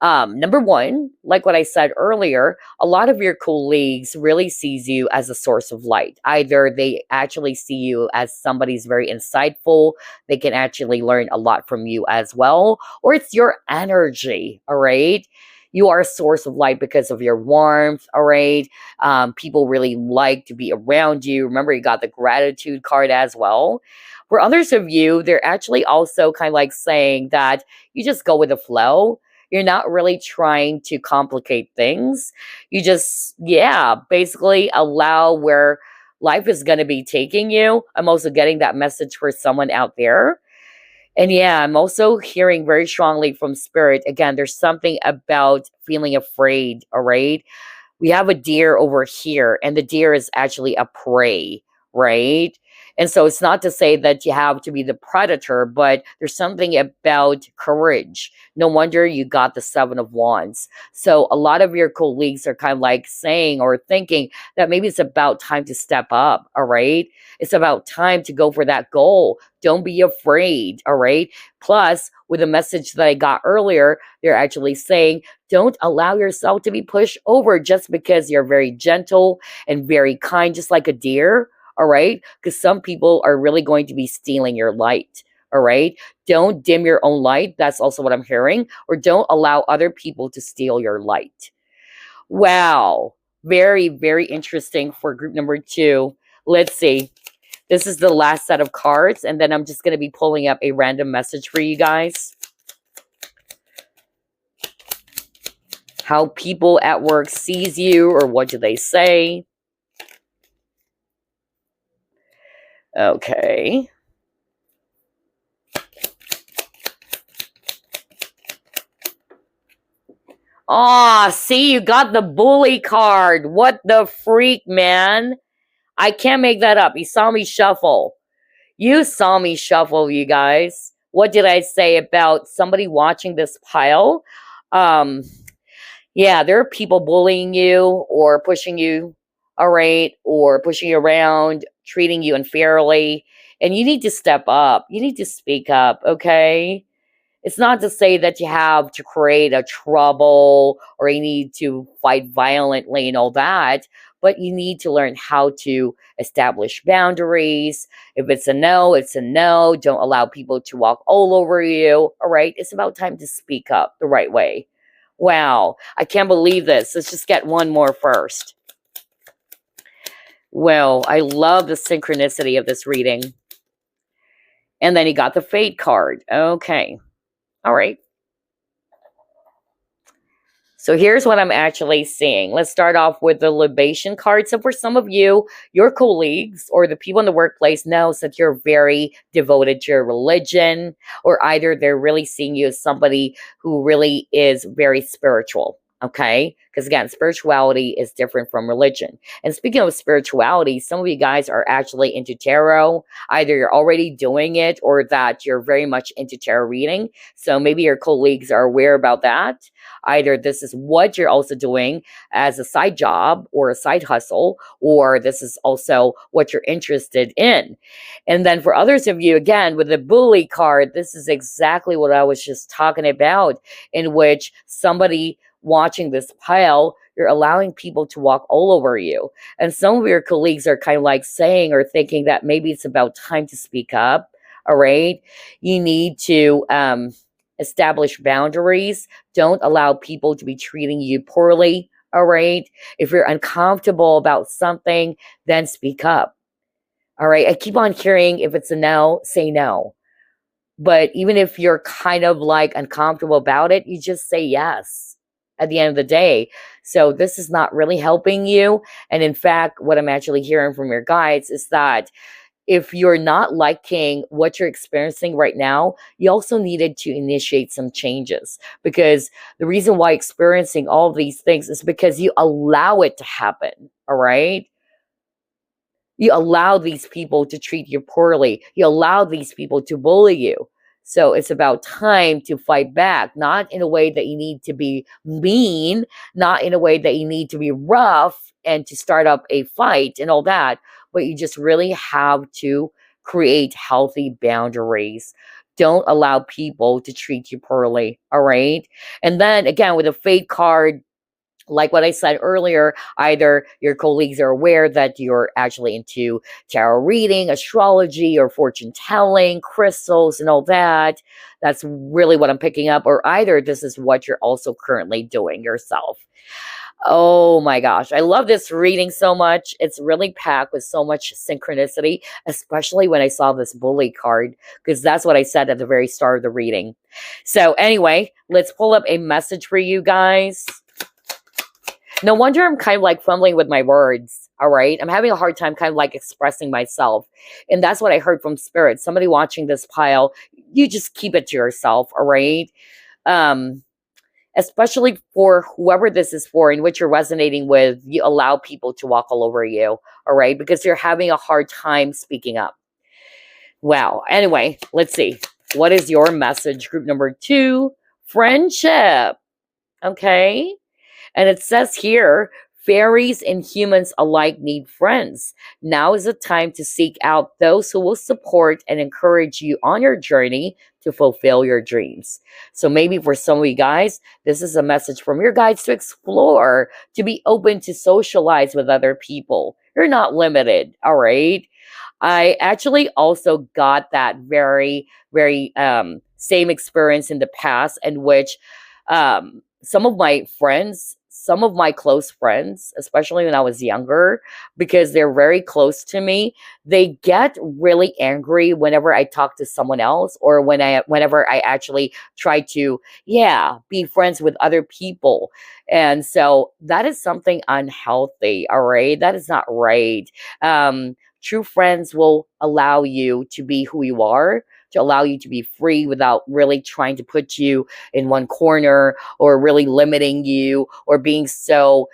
number one, like what I said earlier, a lot of your colleagues really sees you as a source of light. Either they actually see you as somebody's very insightful, they can actually learn a lot from you as well, or it's your energy, all right? You are a source of light because of your warmth, all right? People really like to be around you. Remember, you got the gratitude card as well. For others of you, they're actually also kind of like saying that you just go with the flow. You're not really trying to complicate things. You just, yeah, basically allow where life is going to be taking you. I'm also getting that message for someone out there. And yeah, I'm also hearing very strongly from spirit. Again, there's something about feeling afraid, all right? We have a deer over here, and the deer is actually a prey, right? And so it's not to say that you have to be the predator, but there's something about courage. No wonder you got the Seven of Wands. So a lot of your colleagues are kind of like saying or thinking that maybe it's about time to step up, all right? It's about time to go for that goal. Don't be afraid, all right? Plus, with a message that I got earlier, they're actually saying, don't allow yourself to be pushed over just because you're very gentle and very kind, just like a deer, all right? Because some people are really going to be stealing your light, all right? Don't dim your own light. That's also what I'm hearing. Or don't allow other people to steal your light. Wow. Very, very interesting for group number 2. Let's see. This is the last set of cards, and then I'm just going to be pulling up a random message for you guys. How people at work sees you, or what do they say? Okay. Aw, see, you got the bully card. What the freak, man? I can't make that up. You saw me shuffle. You saw me shuffle, you guys. What did I say about somebody watching this pile? Um, yeah, there are people bullying you or pushing you, all right, or pushing you around, treating you unfairly, and you need to step up. You need to speak up, okay? It's not to say that you have to create a trouble or you need to fight violently and all that, but you need to learn how to establish boundaries. If it's a no, it's a no. Don't allow people to walk all over you. All right. It's about time to speak up the right way. Wow. I can't believe this. Let's just get one more first. Well, I love the synchronicity of this reading. And then he got the fate card. Okay. All right. So here's what I'm actually seeing. Let's start off with the libation card. So for some of you, your colleagues or the people in the workplace knows that you're very devoted to your religion, or either they're really seeing you as somebody who really is very spiritual. Okay? Because again, spirituality is different from religion. And speaking of spirituality, some of you guys are actually into tarot. Either you're already doing it or that you're very much into tarot reading. So maybe your colleagues are aware about that. Either this is what you're also doing as a side job or a side hustle, or this is also what you're interested in. And then for others of you, again, with the bully card, this is exactly what I was just talking about, in which somebody watching this pile, you're allowing people to walk all over you. And some of your colleagues are kind of like saying or thinking that maybe it's about time to speak up. All right. You need to establish boundaries. Don't allow people to be treating you poorly. All right. If you're uncomfortable about something, then speak up. All right. I keep on hearing if it's a no, say no. But even if you're kind of like uncomfortable about it, you just say yes at the end of the day. So this is not really helping you. And in fact, what I'm actually hearing from your guides is that if you're not liking what you're experiencing right now, you also needed to initiate some changes, because the reason why experiencing all of these things is because you allow it to happen. All right. You allow these people to treat you poorly. You allow these people to bully you. So it's about time to fight back, not in a way that you need to be mean, not in a way that you need to be rough and to start up a fight and all that, but you just really have to create healthy boundaries. Don't allow people to treat you poorly, all right? And then again, with a fate card, Like what I said earlier, either your colleagues are aware that you're actually into tarot reading, astrology, or fortune telling, crystals, and all that. That's really what I'm picking up. Or either this is what you're also currently doing yourself. Oh my gosh, I love this reading so much. It's really packed with so much synchronicity, especially when I saw this bully card, because that's what I said at the very start of the reading. So, anyway, let's pull up a message for you guys. No wonder I'm kind of like fumbling with my words. All right. I'm having a hard time kind of like expressing myself. And that's what I heard from Spirit. Somebody watching this pile, you just keep it to yourself. All right. Um, Especially for whoever this is for and what you're resonating with, you allow people to walk all over you. All right. Because you're having a hard time speaking up. Wow. Anyway, let's see. What is your message? Group number 2, friendship. Okay. And it says here, fairies and humans alike need friends. Now is the time to seek out those who will support and encourage you on your journey to fulfill your dreams. So maybe for some of you guys, this is a message from your guides to explore, to be open to socialize with other people. You're not limited, all right? I actually also got that very, very same experience in the past in which some of my friends, some of my close friends, especially when I was younger, because they're very close to me, they get really angry whenever I talk to someone else or whenever I actually try to, be friends with other people. And so that is something unhealthy, all right? That is not right. True friends will allow you to be who you are, to allow you to be free without really trying to put you in one corner or really limiting you or being so,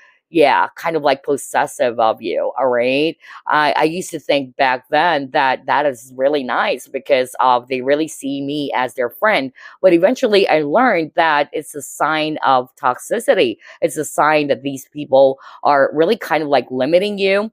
kind of like possessive of you. All right. I used to think back then that that is really nice because they really see me as their friend. But eventually I learned that it's a sign of toxicity. It's a sign that these people are really kind of like limiting you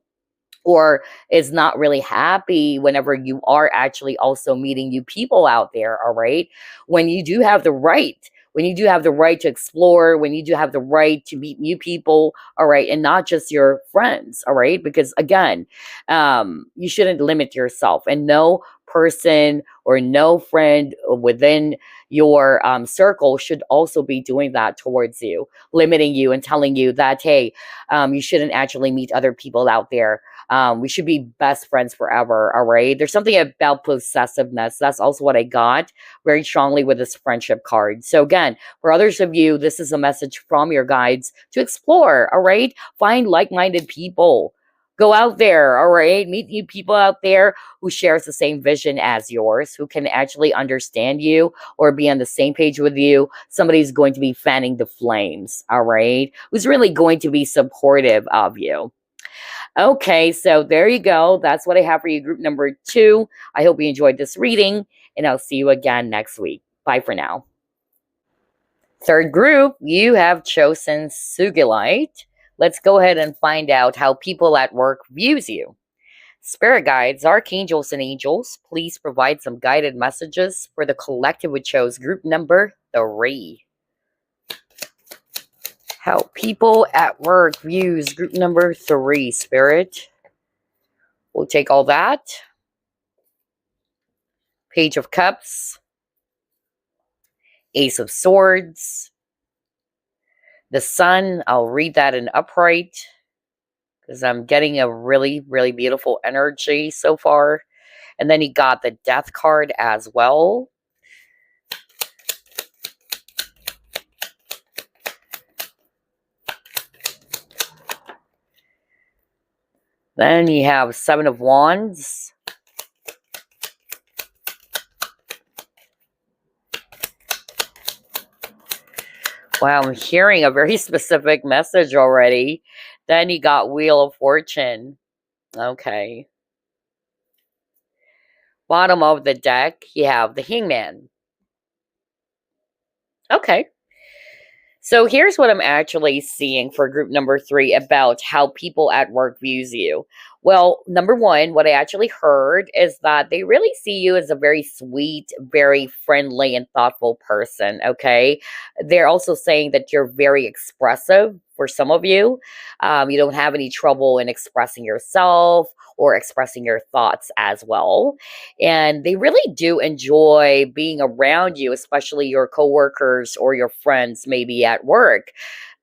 or is not really happy whenever you are actually also meeting new people out there, all right? When you do have the right, when you do have the right to explore, when you do have the right to meet new people, all right, and not just your friends, all right? Because again, you shouldn't limit yourself, and no person or no friend within your circle should also be doing that towards you, limiting you and telling you that, hey, you shouldn't actually meet other people out there. We should be best friends forever. All right. There's something about possessiveness. That's also what I got very strongly with this friendship card. So again, for others of you, this is a message from your guides to explore. All right. Find like-minded people. Go out there. All right. Meet new people out there who shares the same vision as yours, who can actually understand you or be on the same page with you. Somebody's going to be fanning the flames. All right. Who's really going to be supportive of you. Okay, so there you go. That's what I have for you, group number 2. I hope you enjoyed this reading, and I'll see you again next week. Bye for now. Third group, you have chosen Sugilite. Let's go ahead and find out how people at work views you. Spirit guides, archangels, and angels, please provide some guided messages for the collective we chose, group number 3. How people at work views group number 3, Spirit. We'll take all that. Page of Cups. Ace of Swords. The Sun. I'll read that in upright because I'm getting a really, really beautiful energy so far. And then you got the Death card as well. Then you have 7 of Wands. Wow, I'm hearing a very specific message already. Then you got Wheel of Fortune. Okay. Bottom of the deck, you have the Hangman. Okay. So here's what I'm actually seeing for group number 3 about how people at work views you. Well, number 1, what I actually heard is that they really see you as a very sweet, very friendly, and thoughtful person, okay? They're also saying that you're very expressive, for some of you. You don't have any trouble in expressing yourself or expressing your thoughts as well. And they really do enjoy being around you, especially your coworkers or your friends, maybe at work.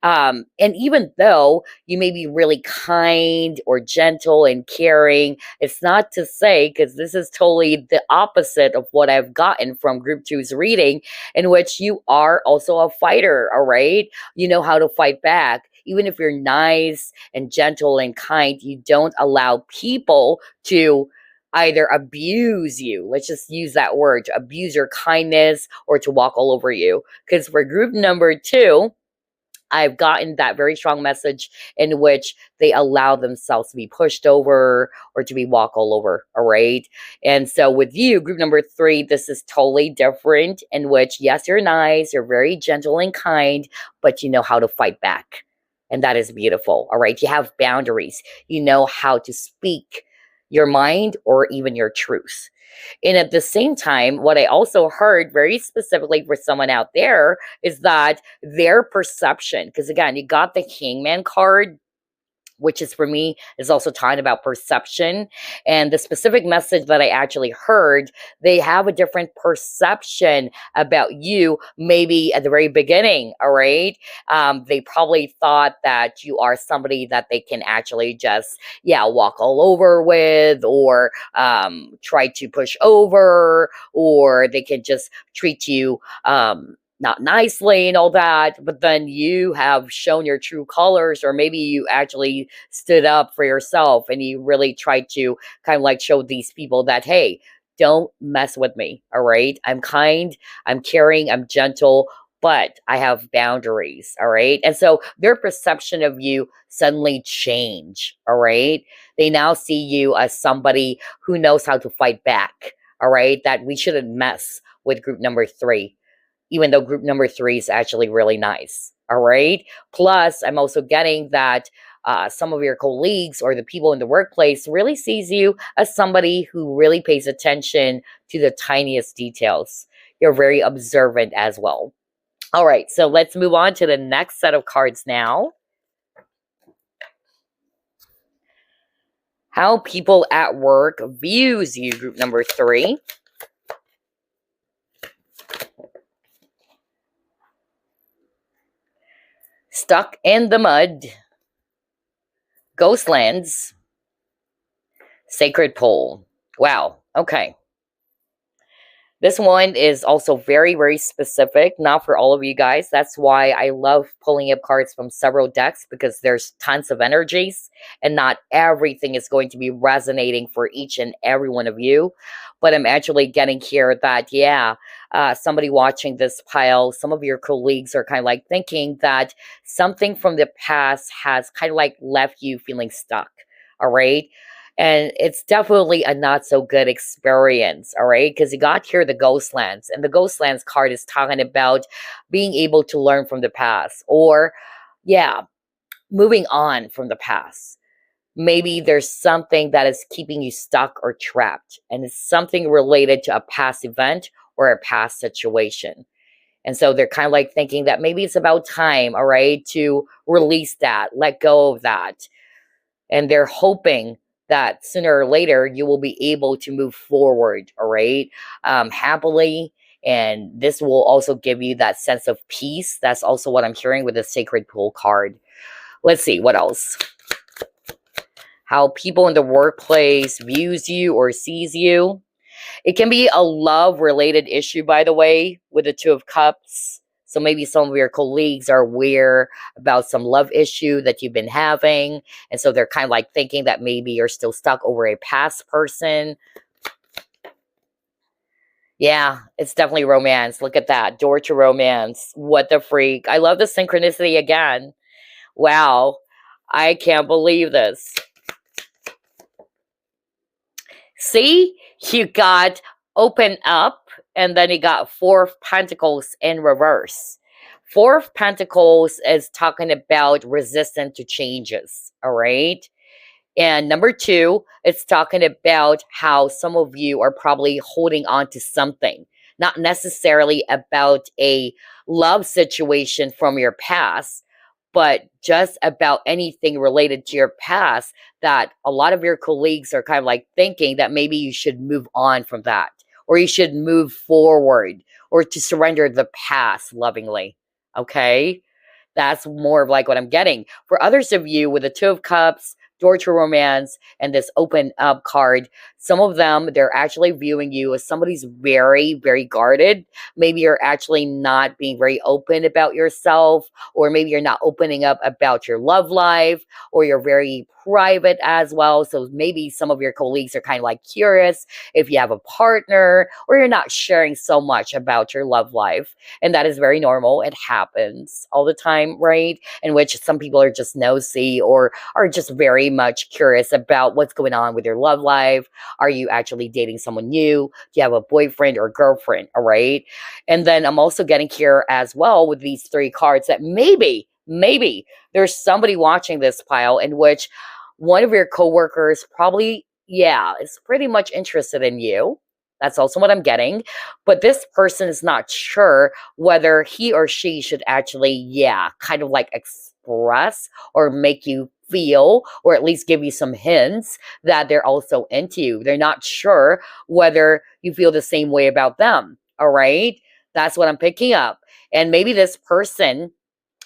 And even though you may be really kind or gentle and caring, it's not to say, because this is totally the opposite of what I've gotten from Group Two's reading, in which you are also a fighter, all right? You know how to fight back. Even if you're nice and gentle and kind, you don't allow people to either abuse you. Let's just use that word, to abuse your kindness or to walk all over you. Because for group number two, I've gotten that very strong message in which they allow themselves to be pushed over or to be walked all over. All right. And so with you, group number three, this is totally different, in which, yes, you're nice, you're very gentle and kind, but you know how to fight back. And that is beautiful. All right. You have boundaries. You know how to speak your mind or even your truth. And at the same time, what I also heard very specifically for someone out there is that their perception, because again, you got the Hangman card, which is for me is also talking about perception. And the specific message that I actually heard, they have a different perception about you, maybe at the very beginning. All right. They probably thought that you are somebody that they can actually just, yeah, walk all over with, or try to push over, or they can just treat you not nicely and all that. But then you have shown your true colors, or maybe you actually stood up for yourself and you really tried to kind of like show these people that, hey, don't mess with me. All right. I'm kind, I'm caring, I'm gentle, but I have boundaries. All right. And so their perception of you suddenly change. All right. They now see you as somebody who knows how to fight back. All right. That we shouldn't mess with group number three, even though group number three is actually really nice. All right. Plus, I'm also getting that some of your colleagues or the people in the workplace really sees you as somebody who really pays attention to the tiniest details. You're very observant as well. All right. So let's move on to the next set of cards now. How people at work views you, group number three. Stuck in the mud, Ghostlands, Sacred Pole. Wow. Okay. This one is also very, very specific, not for all of you guys. That's why I love pulling up cards from several decks, because there's tons of energies and not everything is going to be resonating for each and every one of you. But I'm actually getting here that, yeah, somebody watching this pile, some of your colleagues are kind of like thinking that something from the past has kind of like left you feeling stuck. All right. And it's definitely a not so good experience, all right? Because you got here the Ghostlands, and the Ghostlands card is talking about being able to learn from the past, or, yeah, moving on from the past. Maybe there's something that is keeping you stuck or trapped, and it's something related to a past event or a past situation. And so they're kind of like thinking that maybe it's about time, all right, to release that, let go of that. And they're hoping that sooner or later you will be able to move forward, all right, happily. And this will also give you that sense of peace. That's also what I'm hearing with the Sacred Pool card. Let's see, what else? How people in the workplace views you or sees you. It can be a love-related issue, by the way, with the Two of Cups. So maybe some of your colleagues are aware about some love issue that you've been having. And so they're kind of like thinking that maybe you're still stuck over a past person. Yeah, it's definitely romance. Look at that. Door to romance. What the freak. I love the synchronicity again. Wow. I can't believe this. See, you got open up, and then you got Four of Pentacles in reverse. Four of Pentacles is talking about resistance to changes, all right? And number two, it's talking about how some of you are probably holding on to something, not necessarily about a love situation from your past, but just about anything related to your past that a lot of your colleagues are kind of like thinking that maybe you should move on from that, or you should move forward, or to surrender the past lovingly. Okay? That's more of like what I'm getting. For others of you with the Two of Cups, door to romance, and this open up card, some of them, they're actually viewing you as somebody's very, very guarded. Maybe you're actually not being very open about yourself, or maybe you're not opening up about your love life, or you're very private as well. So maybe some of your colleagues are kind of like curious if you have a partner, or you're not sharing so much about your love life. And that is very normal. It happens all the time, right? In which some people are just nosy, or are just very much curious about what's going on with your love life. Are you actually dating someone new? Do you have a boyfriend or girlfriend? All right. And then I'm also getting here as well with these three cards that maybe there's somebody watching this pile in which one of your coworkers probably, yeah, is pretty much interested in you. That's also what I'm getting. But this person is not sure whether he or she should actually, yeah, kind of like express or make you feel, or at least give you some hints that they're also into you. They're not sure whether you feel the same way about them. All right. That's what I'm picking up. And maybe this person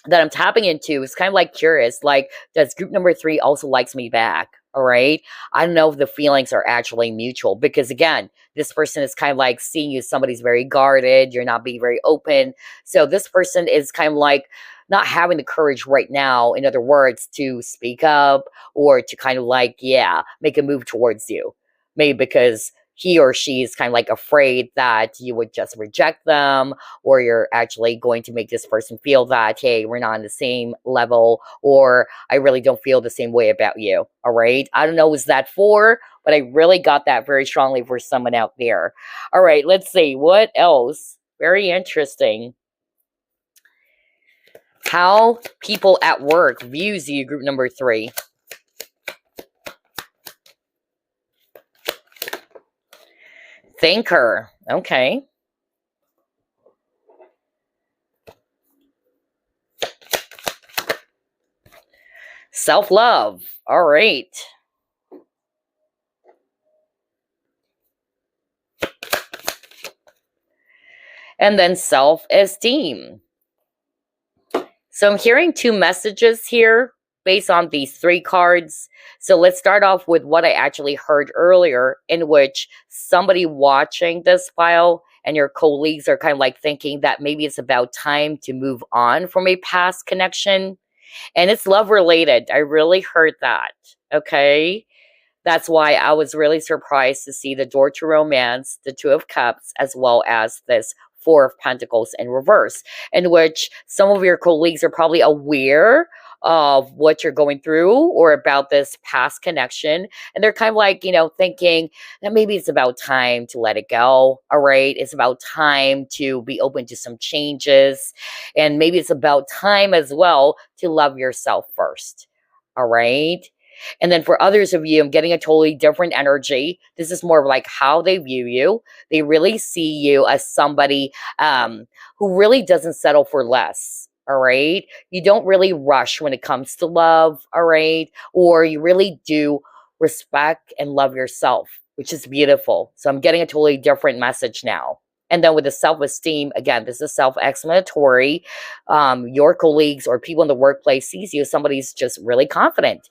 that I'm tapping into is kind of like curious, like, does group number 3 also likes me back? All right. I don't know if the feelings are actually mutual, because again, this person is kind of like seeing you, somebody's very guarded, you're not being very open. So this person is kind of like not having the courage right now, in other words, to speak up, or to kind of like, yeah, make a move towards you. Maybe because he or she is kind of like afraid that you would just reject them, or you're actually going to make this person feel that, hey, we're not on the same level, or I really don't feel the same way about you. All right. I don't know who's that for, but I really got that very strongly for someone out there. All right. Let's see. What else? Very interesting. How people at work views you, group number 3. Thinker. Okay. Self-love. All right. And then self-esteem. So I'm hearing 2 messages here based on these 3 cards. So let's start off with what I actually heard earlier, in which somebody watching this file and your colleagues are kind of like thinking that maybe it's about time to move on from a past connection. And it's love related. I really heard that. Okay. That's why I was really surprised to see the door to romance, the Two of Cups, as well as this Four of Pentacles in reverse, in which some of your colleagues are probably aware of what you're going through, or about this past connection. And they're kind of like, thinking that maybe it's about time to let it go. All right. It's about time to be open to some changes. And maybe it's about time as well to love yourself first. All right. And then for others of you, I'm getting a totally different energy. This is more of like how they view you. They really see you as somebody who really doesn't settle for less. All right. You don't really rush when it comes to love. All right. Or you really do respect and love yourself, which is beautiful. So I'm getting a totally different message now. And then with the self-esteem, again, this is self-explanatory. Your colleagues or people in the workplace sees you as somebody who's just really confident.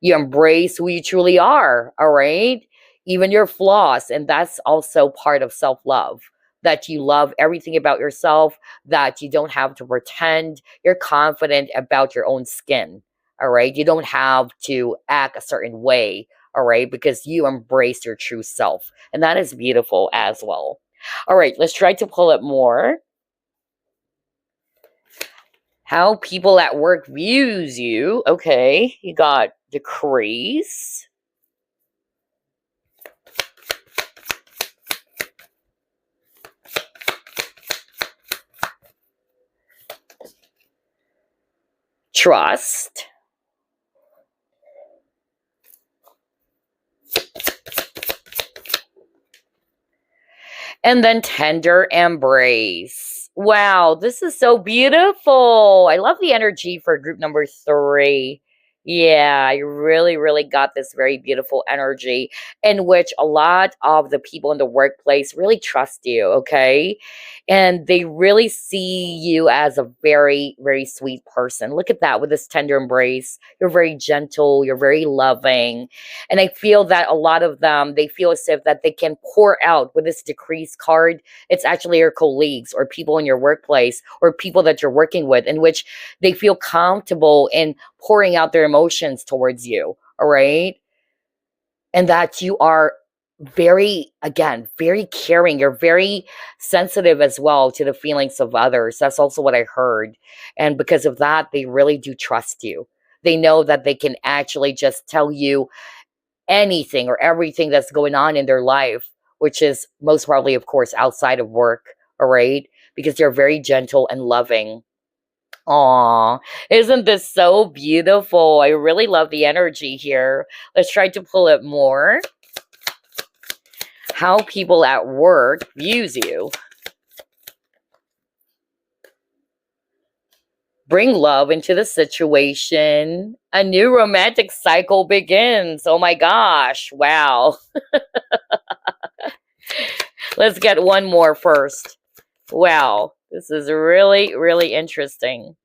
You embrace who you truly are, all right? Even your flaws. And that's also part of self-love, that you love everything about yourself, that you don't have to pretend. You're confident about your own skin, all right? You don't have to act a certain way, all right? Because you embrace your true self. And that is beautiful as well. All right, let's try to pull it more. How people at work views you. Okay, you got decrease. Trust. And then tender embrace. Wow, this is so beautiful. I love the energy for group number three. Yeah, I really, really got this very beautiful energy in which a lot of the people in the workplace really trust you, okay? And they really see you as a very, very sweet person. Look at that with this tender embrace. You're very gentle, you're very loving. And I feel that a lot of them, they feel as if that they can pour out with this decrease card. It's actually your colleagues or people in your workplace or people that you're working with, in which they feel comfortable in pouring out their emotions towards you. All right. And that you are very, again, very caring. You're very sensitive as well to the feelings of others. That's also what I heard. And because of that, they really do trust you. They know that they can actually just tell you anything or everything that's going on in their life, which is most probably, of course, outside of work. All right. Because they're very gentle and loving. Aw, isn't this so beautiful? I really love the energy here. Let's try to pull it more. How people at work views you. Bring love into the situation. A new romantic cycle begins. Oh my gosh. Wow. Let's get one more first. Wow. This is really, really interesting.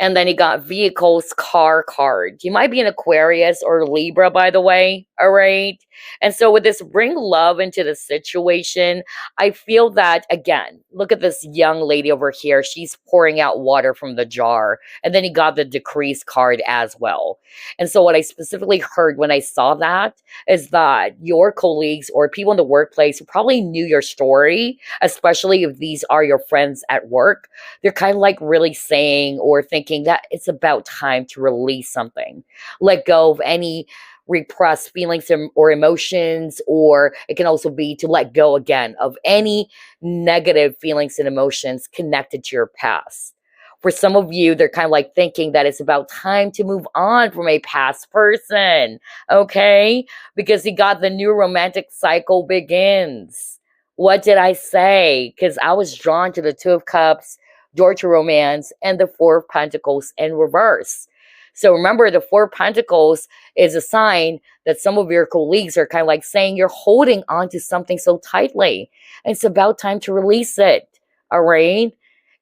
And then you got vehicles, car card. You might be an Aquarius or Libra, by the way. All right. And so with this bring love into the situation, I feel that, again, look at this young lady over here. She's pouring out water from the jar. And then you got the decrease card as well. And so what I specifically heard when I saw that is that your colleagues or people in the workplace who probably knew your story, especially if these are your friends at work, they're kind of like really saying or thinking that it's about time to release something, let go of any repressed feelings or emotions, or it can also be to let go again of any negative feelings and emotions connected to your past. For some of you, they're kind of like thinking that it's about time to move on from a past person, okay? Because you got the new romantic cycle begins. What did I say? Because I was drawn to the Two of Cups, door to romance, and the Four of Pentacles in reverse. So remember, the Four of Pentacles is a sign that some of your colleagues are kind of like saying you're holding on to something so tightly. And it's about time to release it. All right?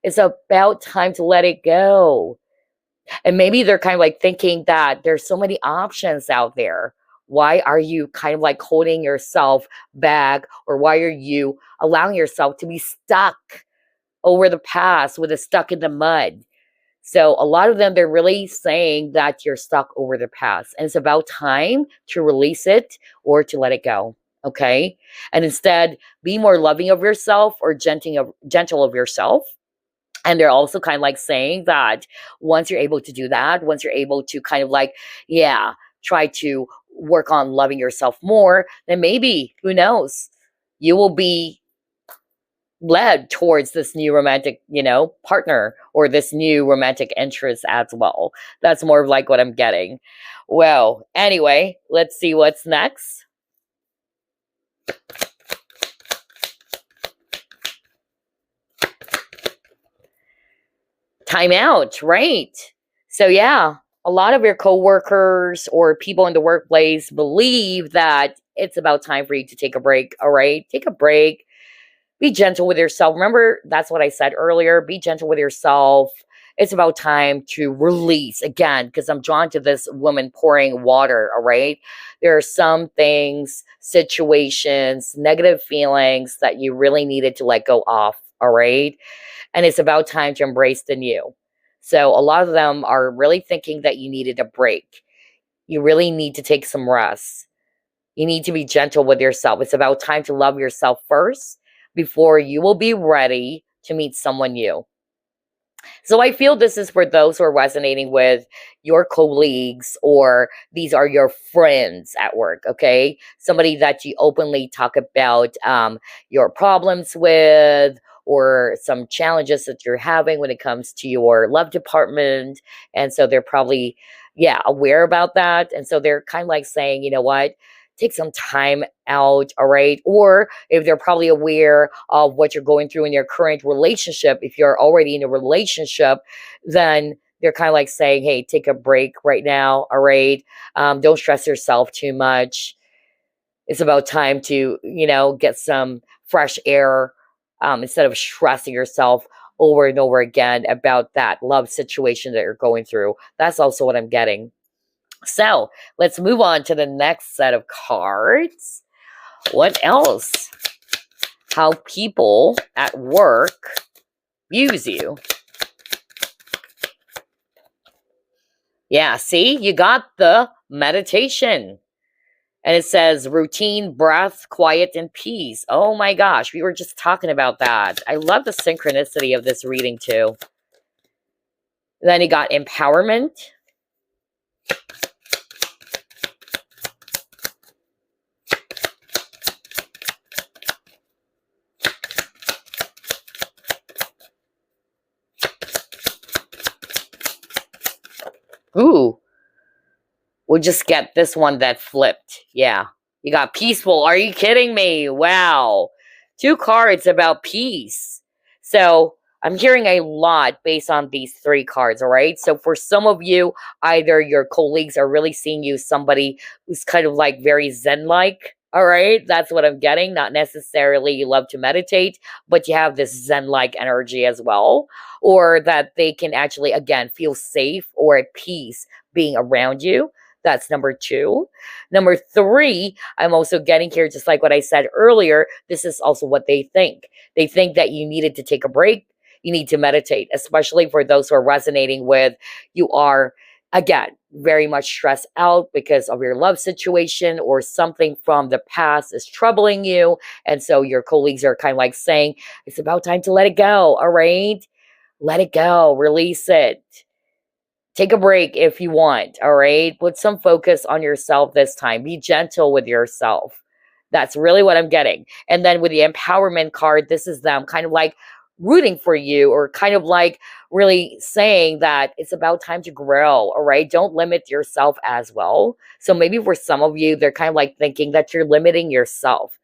It's about time to let it go. And maybe they're kind of like thinking that there's so many options out there. Why are you kind of like holding yourself back? Or why are you allowing yourself to be stuck over the past with it stuck in the mud? So a lot of them, they're really saying that you're stuck over the past. And it's about time to release it or to let it go. Okay. And instead, be more loving of yourself or gentle of yourself. And they're also kind of like saying that once you're able to do that, once you're able to kind of like, yeah, try to work on loving yourself more, then maybe, who knows, you will be led towards this new romantic, partner or this new romantic interest as well. That's more of like what I'm getting. Well, anyway, let's see what's next. Time out, right? So yeah, a lot of your coworkers or people in the workplace believe that it's about time for you to take a break. All right, take a break. Be gentle with yourself. Remember, that's what I said earlier. Be gentle with yourself. It's about time to release again, because I'm drawn to this woman pouring water. All right, there are some things, situations, negative feelings that you really needed to let go of. All right. And it's about time to embrace the new. So a lot of them are really thinking that you needed a break. You really need to take some rest. You need to be gentle with yourself. It's about time to love yourself first before you will be ready to meet someone new. So I feel this is for those who are resonating with your colleagues or these are your friends at work, okay? Somebody that you openly talk about your problems with or some challenges that you're having when it comes to your love department. And so they're probably, aware about that. And so they're kind of like saying, you know what? take some time out, all right? Or if they're probably aware of what you're going through in your current relationship, if you're already in a relationship, then they're kind of like saying, hey, take a break right now, all right? Don't stress yourself too much. It's about time to, get some fresh air, instead of stressing yourself over and over again about that love situation that you're going through. That's also what I'm getting. So let's move on to the next set of cards. What else? How people at work use you. Yeah, see, you got the meditation. And it says routine, breath, quiet, and peace. Oh my gosh, we were just talking about that. I love the synchronicity of this reading too. Then you got empowerment. Ooh, we'll just get this one that flipped. Yeah. You got peaceful. Are you kidding me? Wow. 2 cards about peace. So I'm hearing a lot based on these 3 cards, all right? So for some of you, either your colleagues are really seeing you as somebody who's kind of like very Zen-like, all right? That's what I'm getting. Not necessarily you love to meditate, but you have this Zen-like energy as well. Or that they can actually, again, feel safe or at peace being around you. That's number 2. Number 3, I'm also getting here, just like what I said earlier, this is also what they think. They think that you needed to take a break. You need to meditate, especially for those who are resonating with you are, again, very much stressed out because of your love situation or something from the past is troubling you. And so your colleagues are kind of like saying, it's about time to let it go. All right. Let it go. Release it. Take a break if you want, all right? Put some focus on yourself this time. Be gentle with yourself. That's really what I'm getting. And then with the empowerment card, this is them kind of like rooting for you or kind of like really saying that it's about time to grow, all right? Don't limit yourself as well. So maybe for some of you, they're kind of like thinking that you're limiting yourself.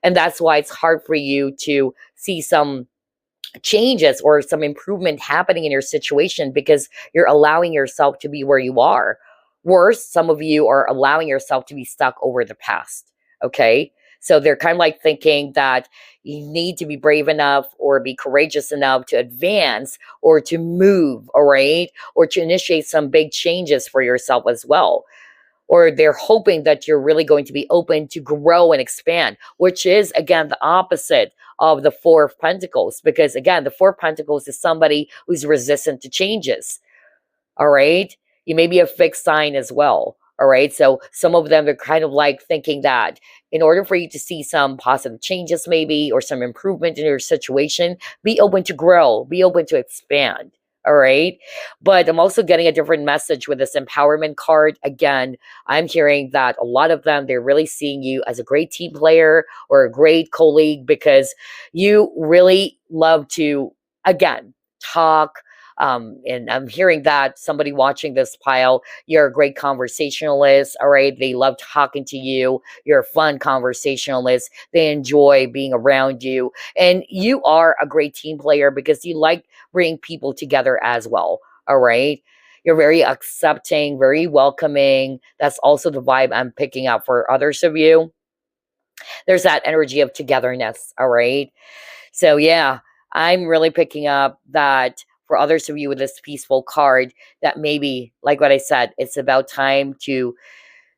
And that's why it's hard for you to see some changes or some improvement happening in your situation because you're allowing yourself to be where you are. Worse, some of you are allowing yourself to be stuck over the past. Okay. So they're kind of like thinking that you need to be brave enough or be courageous enough to advance or to move, all right? Or to initiate some big changes for yourself as well. Or they're hoping that you're really going to be open to grow and expand, which is, again, the opposite of the 4 of Pentacles. Because, again, the 4 of Pentacles is somebody who's resistant to changes. All right? You may be a fixed sign as well. All right? So some of them are kind of like thinking that in order for you to see some positive changes maybe or some improvement in your situation, be open to grow, be open to expand. All right. But I'm also getting a different message with this empowerment card. Again, I'm hearing that a lot of them, they're really seeing you as a great team player or a great colleague because you really love to, again, talk. And I'm hearing that somebody watching this pile, you're a great conversationalist. All right. They love talking to you. You're a fun conversationalist. They enjoy being around you. And you are a great team player because you like bringing people together as well. All right. You're very accepting, very welcoming. That's also the vibe I'm picking up for others of you. There's that energy of togetherness. All right. So, yeah, I'm really picking up that for others of you with this peaceful card, that maybe, like what I said, it's about time to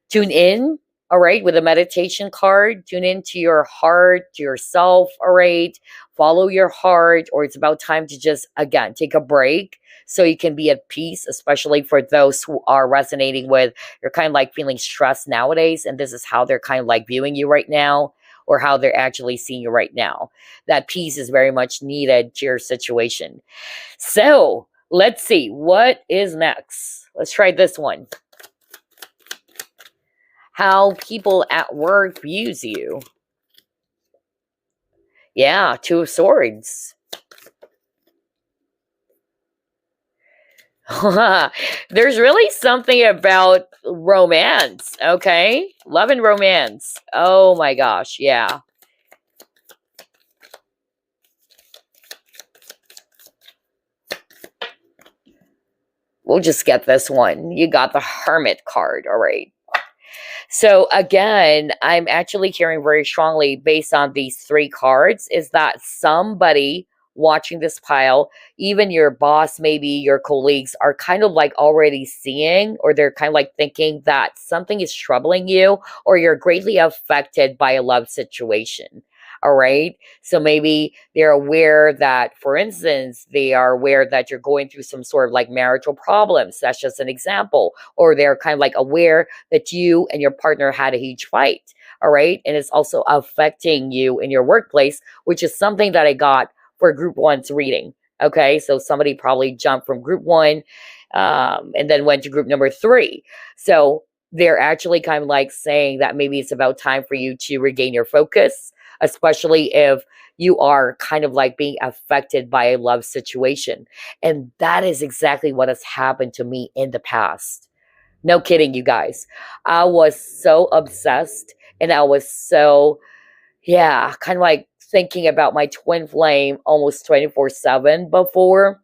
tune in, all right, with a meditation card. Tune into your heart, to yourself, all right. Follow your heart, or it's about time to just, again, take a break so you can be at peace, especially for those who are resonating with, you're kind of like feeling stressed nowadays, and this is how they're kind of like viewing you right now, or how they're actually seeing you right now. That peace is very much needed to your situation. So let's see what is next. Let's try this one. How people at work views you. Yeah, 2 of Swords. There's really something about romance, okay? Love and romance. Oh my gosh, yeah. We'll just get this one. You got the Hermit card, all right. So again, I'm actually hearing very strongly based on these three cards is that somebody watching this pile, even your boss, maybe your colleagues, are kind of like already seeing, or they're kind of like thinking that something is troubling you, or you're greatly affected by a love situation. All right. So maybe they're aware that, for instance, they are aware that you're going through some sort of like marital problems. That's just an example. Or they're kind of like aware that you and your partner had a huge fight. All right. And it's also affecting you in your workplace, which is something that I got for group one's reading. Okay. So somebody probably jumped from group one and then went to group number three. So they're actually kind of like saying that maybe it's about time for you to regain your focus, especially if you are kind of like being affected by a love situation. And that is exactly what has happened to me in the past. No kidding, you guys. I was so obsessed and I was so, yeah, kind of like thinking about my twin flame almost 24/7 before,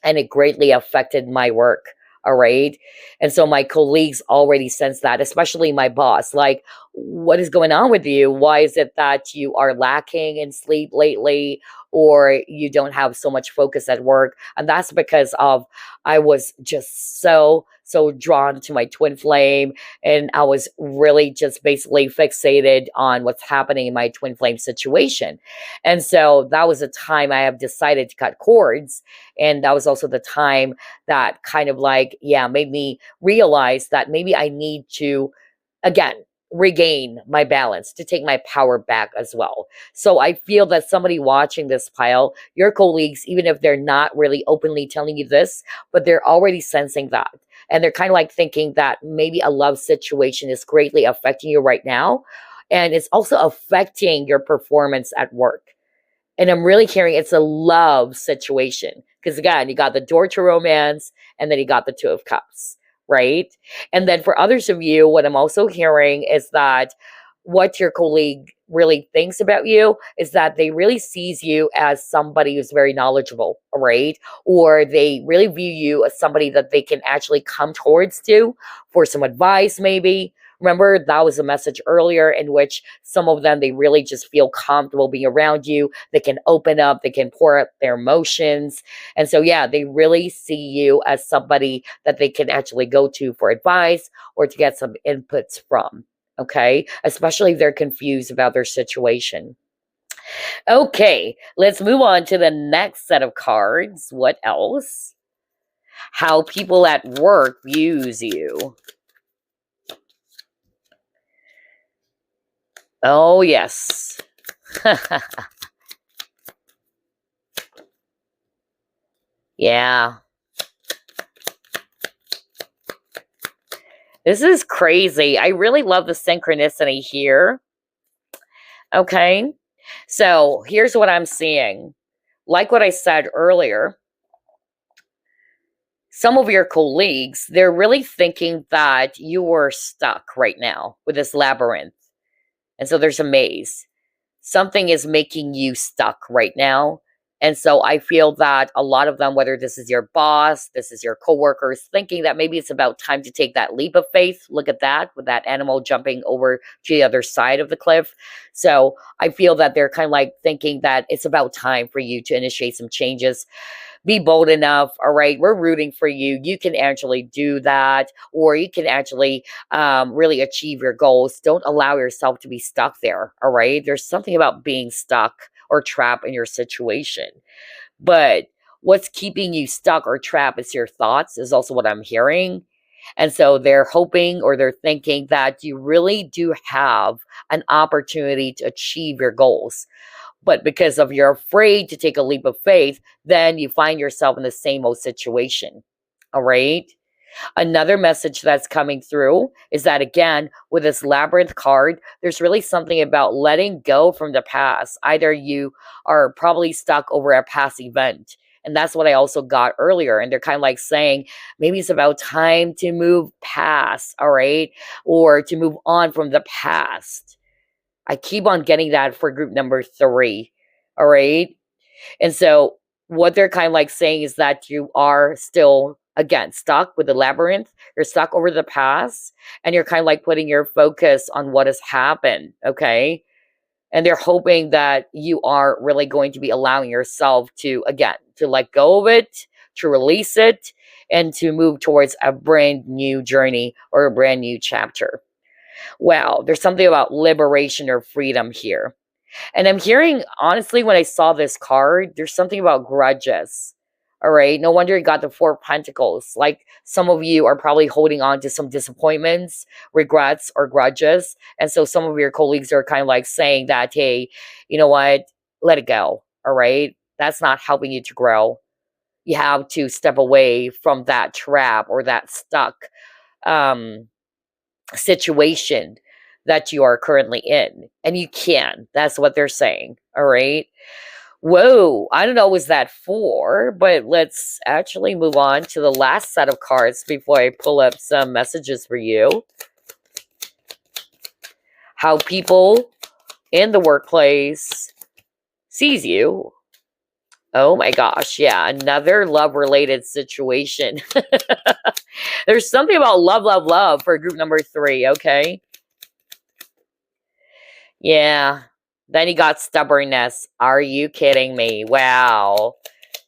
and it greatly affected my work. All right. And so my colleagues already sense that, especially my boss. Like, what is going on with you? Why is it that you are lacking in sleep lately, or you don't have so much focus at work? And that's because of I was just so drawn to my twin flame, and I was really just basically fixated on what's happening in my twin flame situation. And so that was a time I have decided to cut cords, and that was also the time that kind of like, yeah, made me realize that maybe I need to, again, regain my balance, to take my power back as well. So I feel that somebody watching this pile, your colleagues, even if they're not really openly telling you this, but they're already sensing that. And they're kind of like thinking that maybe a love situation is greatly affecting you right now. And it's also affecting your performance at work. And I'm really hearing it's a love situation. Because again, you got the door to romance and then you got the Two of Cups, right? And then for others of you, what I'm also hearing is that what your colleague really thinks about you is that they really sees you as somebody who's very knowledgeable, right? Or they really view you as somebody that they can actually come towards to for some advice, maybe. Remember, that was a message earlier in which some of them, they really just feel comfortable being around you. They can open up, they can pour out their emotions. And so, yeah, they really see you as somebody that they can actually go to for advice or to get some inputs from. Okay. Especially if they're confused about their situation. Okay. Let's move on to the next set of cards. What else? How people at work use you. Oh, yes. Yeah. This is crazy. I really love the synchronicity here. Okay. So here's what I'm seeing. Like what I said earlier, some of your colleagues, they're really thinking that you are stuck right now with this labyrinth. And so there's a maze. Something is making you stuck right now. And so I feel that a lot of them, whether this is your boss, this is your coworkers, thinking that maybe it's about time to take that leap of faith. Look at that, with that animal jumping over to the other side of the cliff. So I feel that they're kind of like thinking that it's about time for you to initiate some changes. Be bold enough. All right, we're rooting for you. You can actually do that, or you can actually really achieve your goals. Don't allow yourself to be stuck there. All right, there's something about being stuck or trapped in your situation, but what's keeping you stuck or trapped is your thoughts, is also what I'm hearing. And so they're hoping, or they're thinking that you really do have an opportunity to achieve your goals. But because of you're afraid to take a leap of faith, then you find yourself in the same old situation. All right. Another message that's coming through is that, again, with this labyrinth card, there's really something about letting go from the past. Either you are probably stuck over a past event, And that's what I also got earlier. And they're kind of like saying, maybe it's about time to move past, all right? Or to move on from the past. I keep on getting that for group number 3, all right? And so what they're kind of like saying is that you are still, again, stuck with the labyrinth. You're stuck over the past, and you're kind of like putting your focus on what has happened, okay? And they're hoping that you are really going to be allowing yourself to, again, to let go of it, to release it, and to move towards a brand new journey or a brand new chapter. Wow, there's something about liberation or freedom here. And I'm hearing, honestly, when I saw this card, there's something about grudges. All right. No wonder you got the 4 of Pentacles. Like some of you are probably holding on to some disappointments, regrets, or grudges. And so some of your colleagues are kind of like saying that, hey, you know what? Let it go. All right. That's not helping you to grow. You have to step away from that trap or that stuck um, situation that you are currently in. And you can. That's what they're saying. All right. Whoa, I don't know, was that 4? But let's actually move on to the last set of cards before I pull up some messages for you. How people in the workplace sees you. Oh my gosh, yeah, another love-related situation. There's something about love, love, love for group number 3, okay? Yeah. Then you got stubbornness. Are you kidding me? Wow.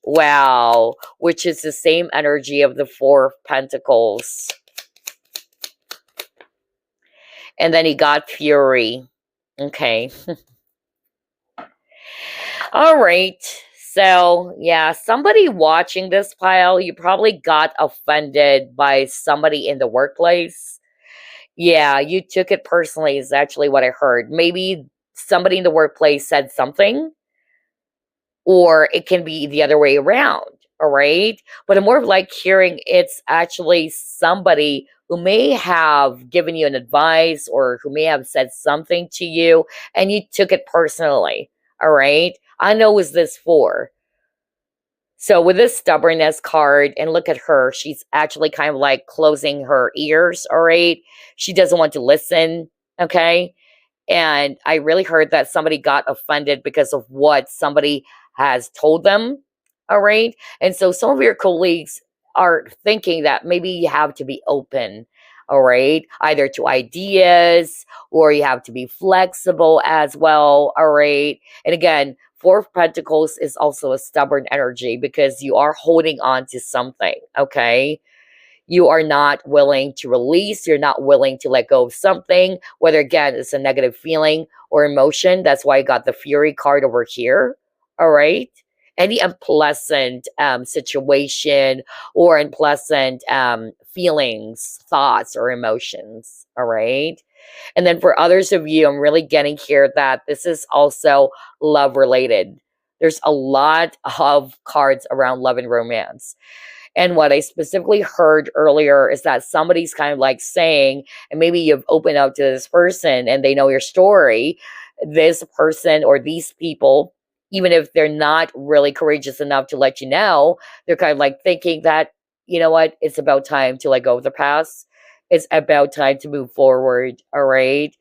Wow. Which is the same energy of the 4 of Pentacles. And then you got fury. Okay. All right. So, yeah, somebody watching this pile, you probably got offended by somebody in the workplace. Yeah, you took it personally is actually what I heard. Maybe somebody in the workplace said something, or it can be the other way around, all right? But I'm more of like hearing it's actually somebody who may have given you an advice or who may have said something to you and you took it personally, all right? I know who's this for. So with this stubbornness card, and look at her, she's actually kind of like closing her ears, all right? She doesn't want to listen, okay? And I really heard that somebody got offended because of what somebody has told them, all right? And so some of your colleagues are thinking that maybe you have to be open, all right? Either to ideas or you have to be flexible as well, all right? And again, 4 of Pentacles is also a stubborn energy because you are holding on to something, okay? You are not willing to release. You're not willing to let go of something, whether, again, it's a negative feeling or emotion. That's why I got the Fury card over here, all right? Any unpleasant situation or unpleasant feelings, thoughts, or emotions, all right? And then for others of you, I'm really getting here that this is also love related. There's a lot of cards around love and romance. And what I specifically heard earlier is that somebody's kind of like saying, and maybe you've opened up to this person and they know your story, this person or these people, even if they're not really courageous enough to let you know, they're kind of like thinking that, you know what, it's about time to let go of the past. It's about time to move forward, all right?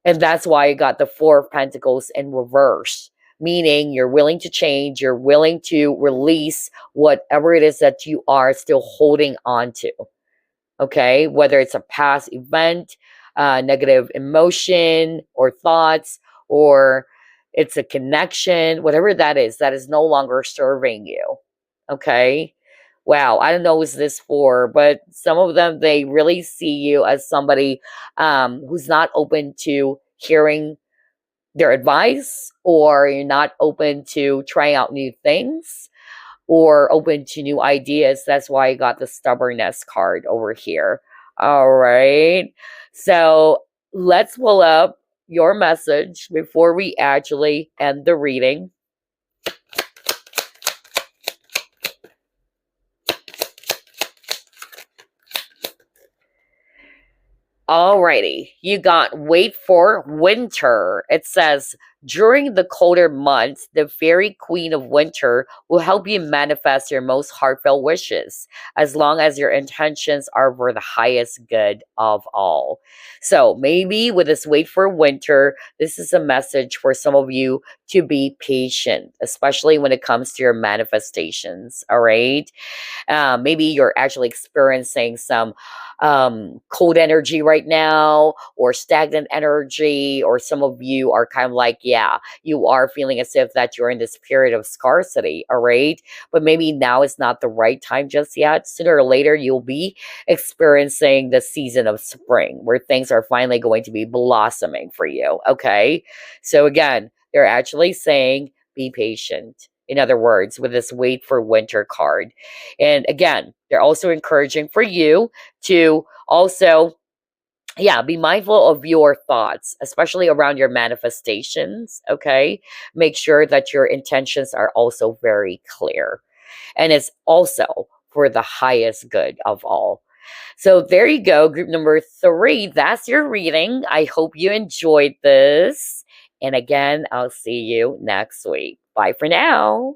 And that's why I got the 4 of Pentacles in reverse, meaning you're willing to change, you're willing to release whatever it is that you are still holding on to, okay? Whether it's a past event, negative emotion or thoughts, or it's a connection, whatever that is no longer serving you, okay? Wow, I don't know who's this for, but some of them, they really see you as somebody who's not open to hearing their advice, or you're not open to trying out new things, or open to new ideas. That's why I got the stubbornness card over here. All right. So let's pull up your message before we actually end the reading. Alrighty, you got wait for winter. It says During the colder months, the fairy queen of winter will help you manifest your most heartfelt wishes, as long as your intentions are for the highest good of all. So maybe with this wait for winter, this is a message for some of you to be patient, especially when it comes to your manifestations. All right. Maybe you're actually experiencing some cold energy right now, or stagnant energy, or some of you are kind of like, yeah, you are feeling as if that you're in this period of scarcity. All right. But maybe now is not the right time just yet. Sooner or later, you'll be experiencing the season of spring where things are finally going to be blossoming for you. Okay. So again, they're actually saying be patient. In other words, with this wait for winter card. And again, they're also encouraging for you to also, yeah, be mindful of your thoughts, especially around your manifestations. Okay. Make sure that your intentions are also very clear. And it's also for the highest good of all. So there you go, group number 3. That's your reading. I hope you enjoyed this. And again, I'll see you next week. Bye for now.